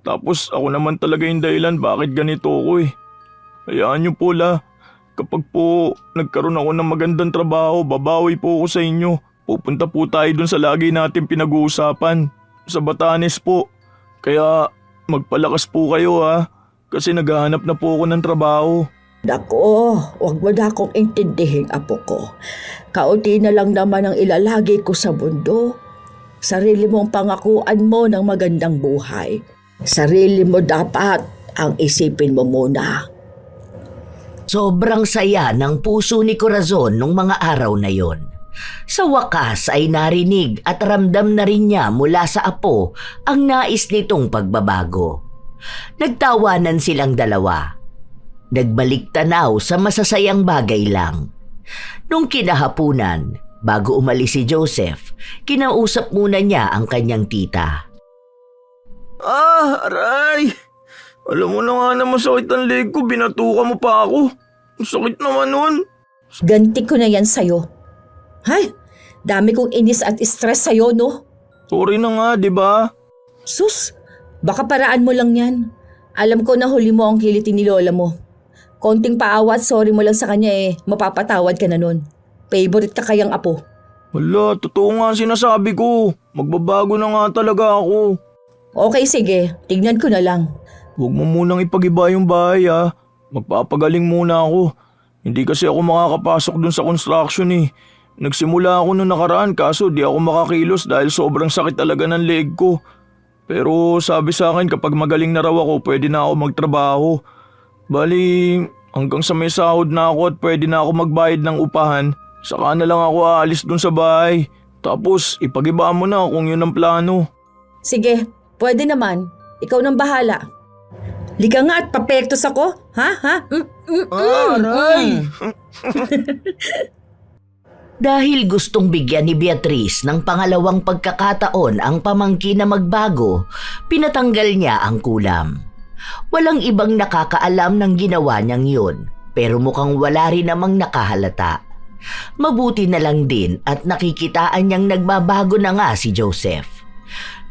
Tapos ako naman talaga yung dahilan bakit ganito ako eh. Hayaan niyo po, La. Kapag po nagkaroon ako ng magandang trabaho, babawi po ako sa inyo. Pupunta po tayo dun sa lagi natin pinag-uusapan. Sa Batanes po. Kaya magpalakas po kayo ha. Kasi naghahanap na po ako ng trabaho. Nako, huwag mo na akong intindihin, apo ko. Kaunti na lang naman ang ilalagay ko sa mundo. Sarili mong pangakuan mo ng magandang buhay. Sarili mo dapat ang isipin mo muna. Sobrang saya ng puso ni Corazon nung mga araw na yon. Sa wakas ay narinig at ramdam na rin niya mula sa apo ang nais nitong pagbabago. Nagtawanan silang dalawa. Nagbalik tanaw sa masasayang bagay lang. Nung kinahapunan, bago umalis si Joseph, kinausap muna niya ang kanyang tita. Aray! Alam mo na nga na masakit ang leg ko, binatuka mo pa ako. Ang sakit naman nun. Ganti ko na yan sa'yo. Hay, dami kong inis at stress sa'yo, no? Sorry na nga, di ba? Sus, baka paraan mo lang yan. Alam ko na huli mo ang kilitin ni lola mo. Konting paawa at sorry mo lang sa kanya mapapatawad ka na nun. Favorite ka kayang apo. Wala, totoo nga sinasabi ko. Magbabago na nga talaga ako. Okay, sige. Tignan ko na lang. Huwag mo munang ipagiba yung bahay ha. Magpapagaling muna ako. Hindi kasi ako makakapasok dun sa construction eh. Nagsimula ako nung nakaraan kaso di ako makakilos dahil sobrang sakit talaga ng leg ko. Pero sabi sa akin kapag magaling na raw ako pwede na ako magtrabaho. Bali hanggang sa may sahod na ako at pwede na ako magbayad ng upahan. Saka na lang ako aalis dun sa bahay. Tapos ipagiba mo na kung yun ang plano. Sige, pwede naman. Ikaw nang bahala. Liga nga at papektos ako. Ha? Aray! Dahil gustong bigyan ni Beatrice ng pangalawang pagkakataon ang pamangkin na magbago, pinatanggal niya ang kulam. Walang ibang nakakaalam ng ginawa niyang yun, pero mukhang wala rin namang nakahalata. Mabuti na lang din at nakikitaan niyang nagbabago na nga si Joseph.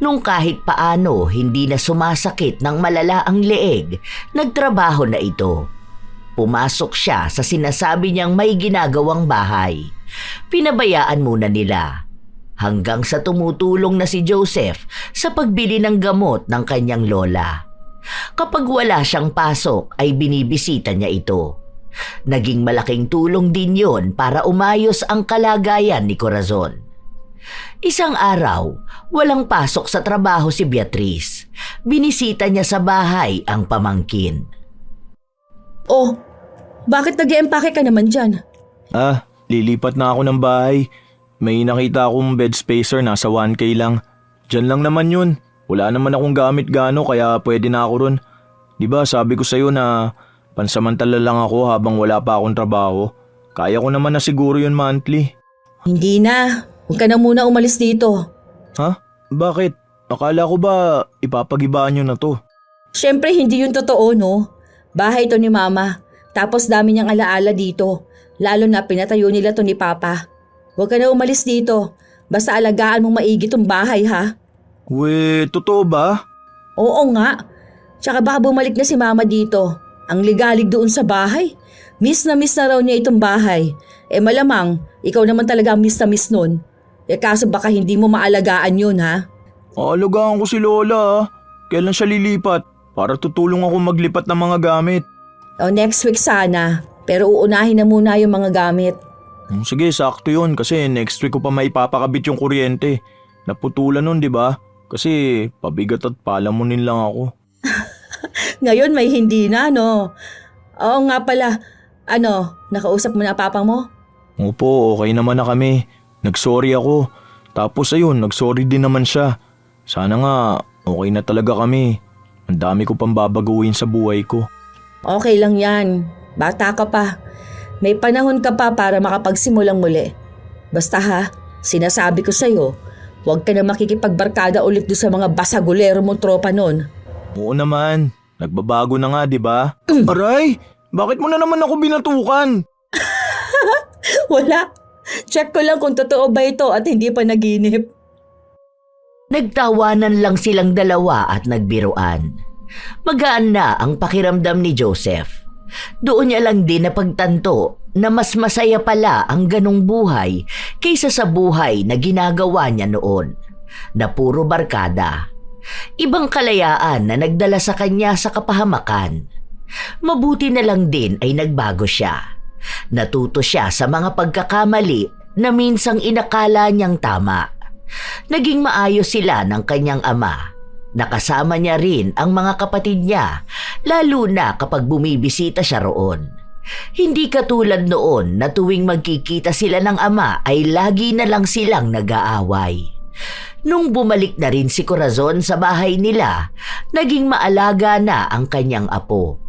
Nung kahit paano hindi na sumasakit ng malala ang leeg, nagtrabaho na ito. Pumasok siya sa sinasabi niyang may ginagawang bahay. Pinabayaan muna nila. Hanggang sa tumutulong na si Joseph sa pagbili ng gamot ng kanyang lola. Kapag wala siyang pasok ay binibisita niya ito. Naging malaking tulong din yon para umayos ang kalagayan ni Corazon. Isang araw, walang pasok sa trabaho si Beatrice. Binisita niya sa bahay ang pamangkin. Oh, bakit nag-e-empake ka naman dyan? Lilipat na ako ng bahay. may nakita akong bed spacer nasa 1K lang. Diyan lang naman yun. Wala naman akong gamit gaano kaya pwede na ako ron. Diba sabi ko sa'yo na pansamantala lang ako habang wala pa akong trabaho. Kaya ko naman na siguro yun monthly. Hindi na. Huwag ka na muna umalis dito. Ha? Bakit? Akala ko ba ipapagibaan nyo na to? Siyempre hindi yun totoo, no? Bahay to ni Mama. Tapos dami niyang alaala dito. Lalo na pinatayo nila to ni Papa. Huwag ka na umalis dito. Basta alagaan mong maigi tong bahay, ha? We, totoo ba? Oo nga. Tsaka baka bumalik na si Mama dito. Ang ligalig doon sa bahay. Miss na raw niya itong bahay. Malamang, ikaw naman talaga ang miss na miss nun. Kaso baka hindi mo maalagaan yun, ha? Aalagaan ko si Lola ha. Kailan siya lilipat? Para tutulong ako maglipat ng mga gamit. O next week sana. Pero uunahin na muna yung mga gamit. Sige, sakto yun kasi next week ko pa maipapakabit yung kuryente. Naputulan nun, di ba? Kasi pabigat at palamunin lang ako. Ngayon may hindi na, no? Oo nga pala. Nakausap mo na papa mo? Opo, okay naman na kami. Nagsorry ako. Tapos ayun, nagsorry din naman siya. Sana nga, okay na talaga kami. Ang dami ko pang babaguhin sa buhay ko. Okay lang yan. Bata ka pa. May panahon ka pa para makapagsimulang muli. Basta ha, sinasabi ko sa'yo, huwag ka na makikipagbarkada ulit doon sa mga basagulero mong tropa nun. Oo naman, nagbabago na nga, di ba? Aray, bakit mo na naman ako binatukan? Wala. Check ko lang kung totoo ba ito at hindi pa naginip. Nagtawanan lang silang dalawa at nagbiruan. Magaan na ang pakiramdam ni Joseph. Doon niya lang din napagtanto na mas masaya pala ang ganong buhay kaysa sa buhay na ginagawa niya noon, na puro barkada. Ibang kalayaan na nagdala sa kanya sa kapahamakan. Mabuti na lang din ay nagbago siya. Natuto siya sa mga pagkakamali na minsang inakala niyang tama. Naging maayos sila ng kanyang ama. Nakasama niya rin ang mga kapatid niya, lalo na kapag bumibisita siya roon. Hindi katulad noon na tuwing magkikita sila ng ama ay lagi na lang silang nag-aaway. Nung bumalik na rin si Corazon sa bahay nila, naging maalaga na ang kanyang apo.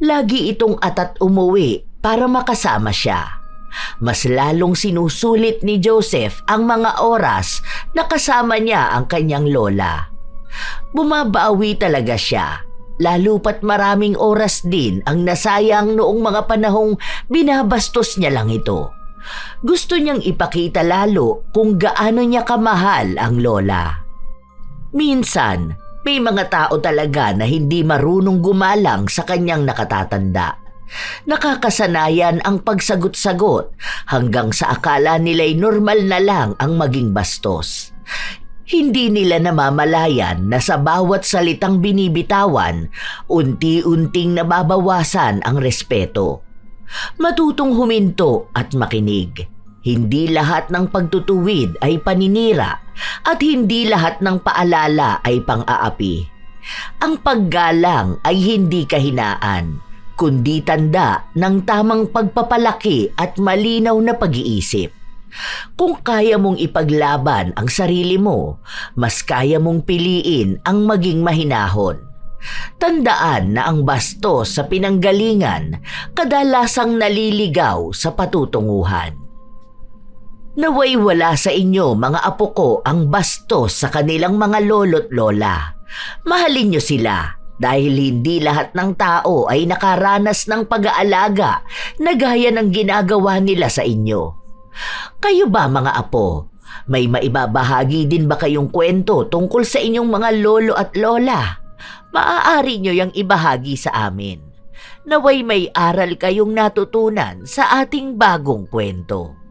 Lagi itong atat umuwi para makasama siya. Mas lalong sinusulit ni Joseph ang mga oras na kasama niya ang kanyang lola. Bumabawi talaga siya, lalo pat maraming oras din ang nasayang noong mga panahong binabastos niya lang ito. Gusto niyang ipakita lalo kung gaano niya kamahal ang lola. Minsan, may mga tao talaga na hindi marunong gumalang sa kanyang nakatatanda. Nakakasanayan ang pagsagot-sagot hanggang sa akala nila'y normal na lang ang maging bastos. Hindi nila namamalayan na sa bawat salitang binibitawan, unti-unting nababawasan ang respeto. Matutong huminto at makinig. Hindi lahat ng pagtutuwid ay paninira at hindi lahat ng paalala ay pang-aapi. Ang paggalang ay hindi kahinaan, kundi tanda ng tamang pagpapalaki at malinaw na pag-iisip. Kung kaya mong ipaglaban ang sarili mo, mas kaya mong piliin ang maging mahinahon. Tandaan na ang bastos sa pinanggalingan kadalasang naliligaw sa patutunguhan. Naway wala sa inyo mga apo ko ang bastos sa kanilang mga lolo't lola. Mahalin niyo sila dahil hindi lahat ng tao ay nakaranas ng pag-aalaga na gaya ng ginagawa nila sa inyo. Kayo ba mga apo, may maibabahagi din ba kayong kwento tungkol sa inyong mga lolo at lola? Maaari nyo yang ibahagi sa amin. Naway may aral kayong natutunan sa ating bagong kwento.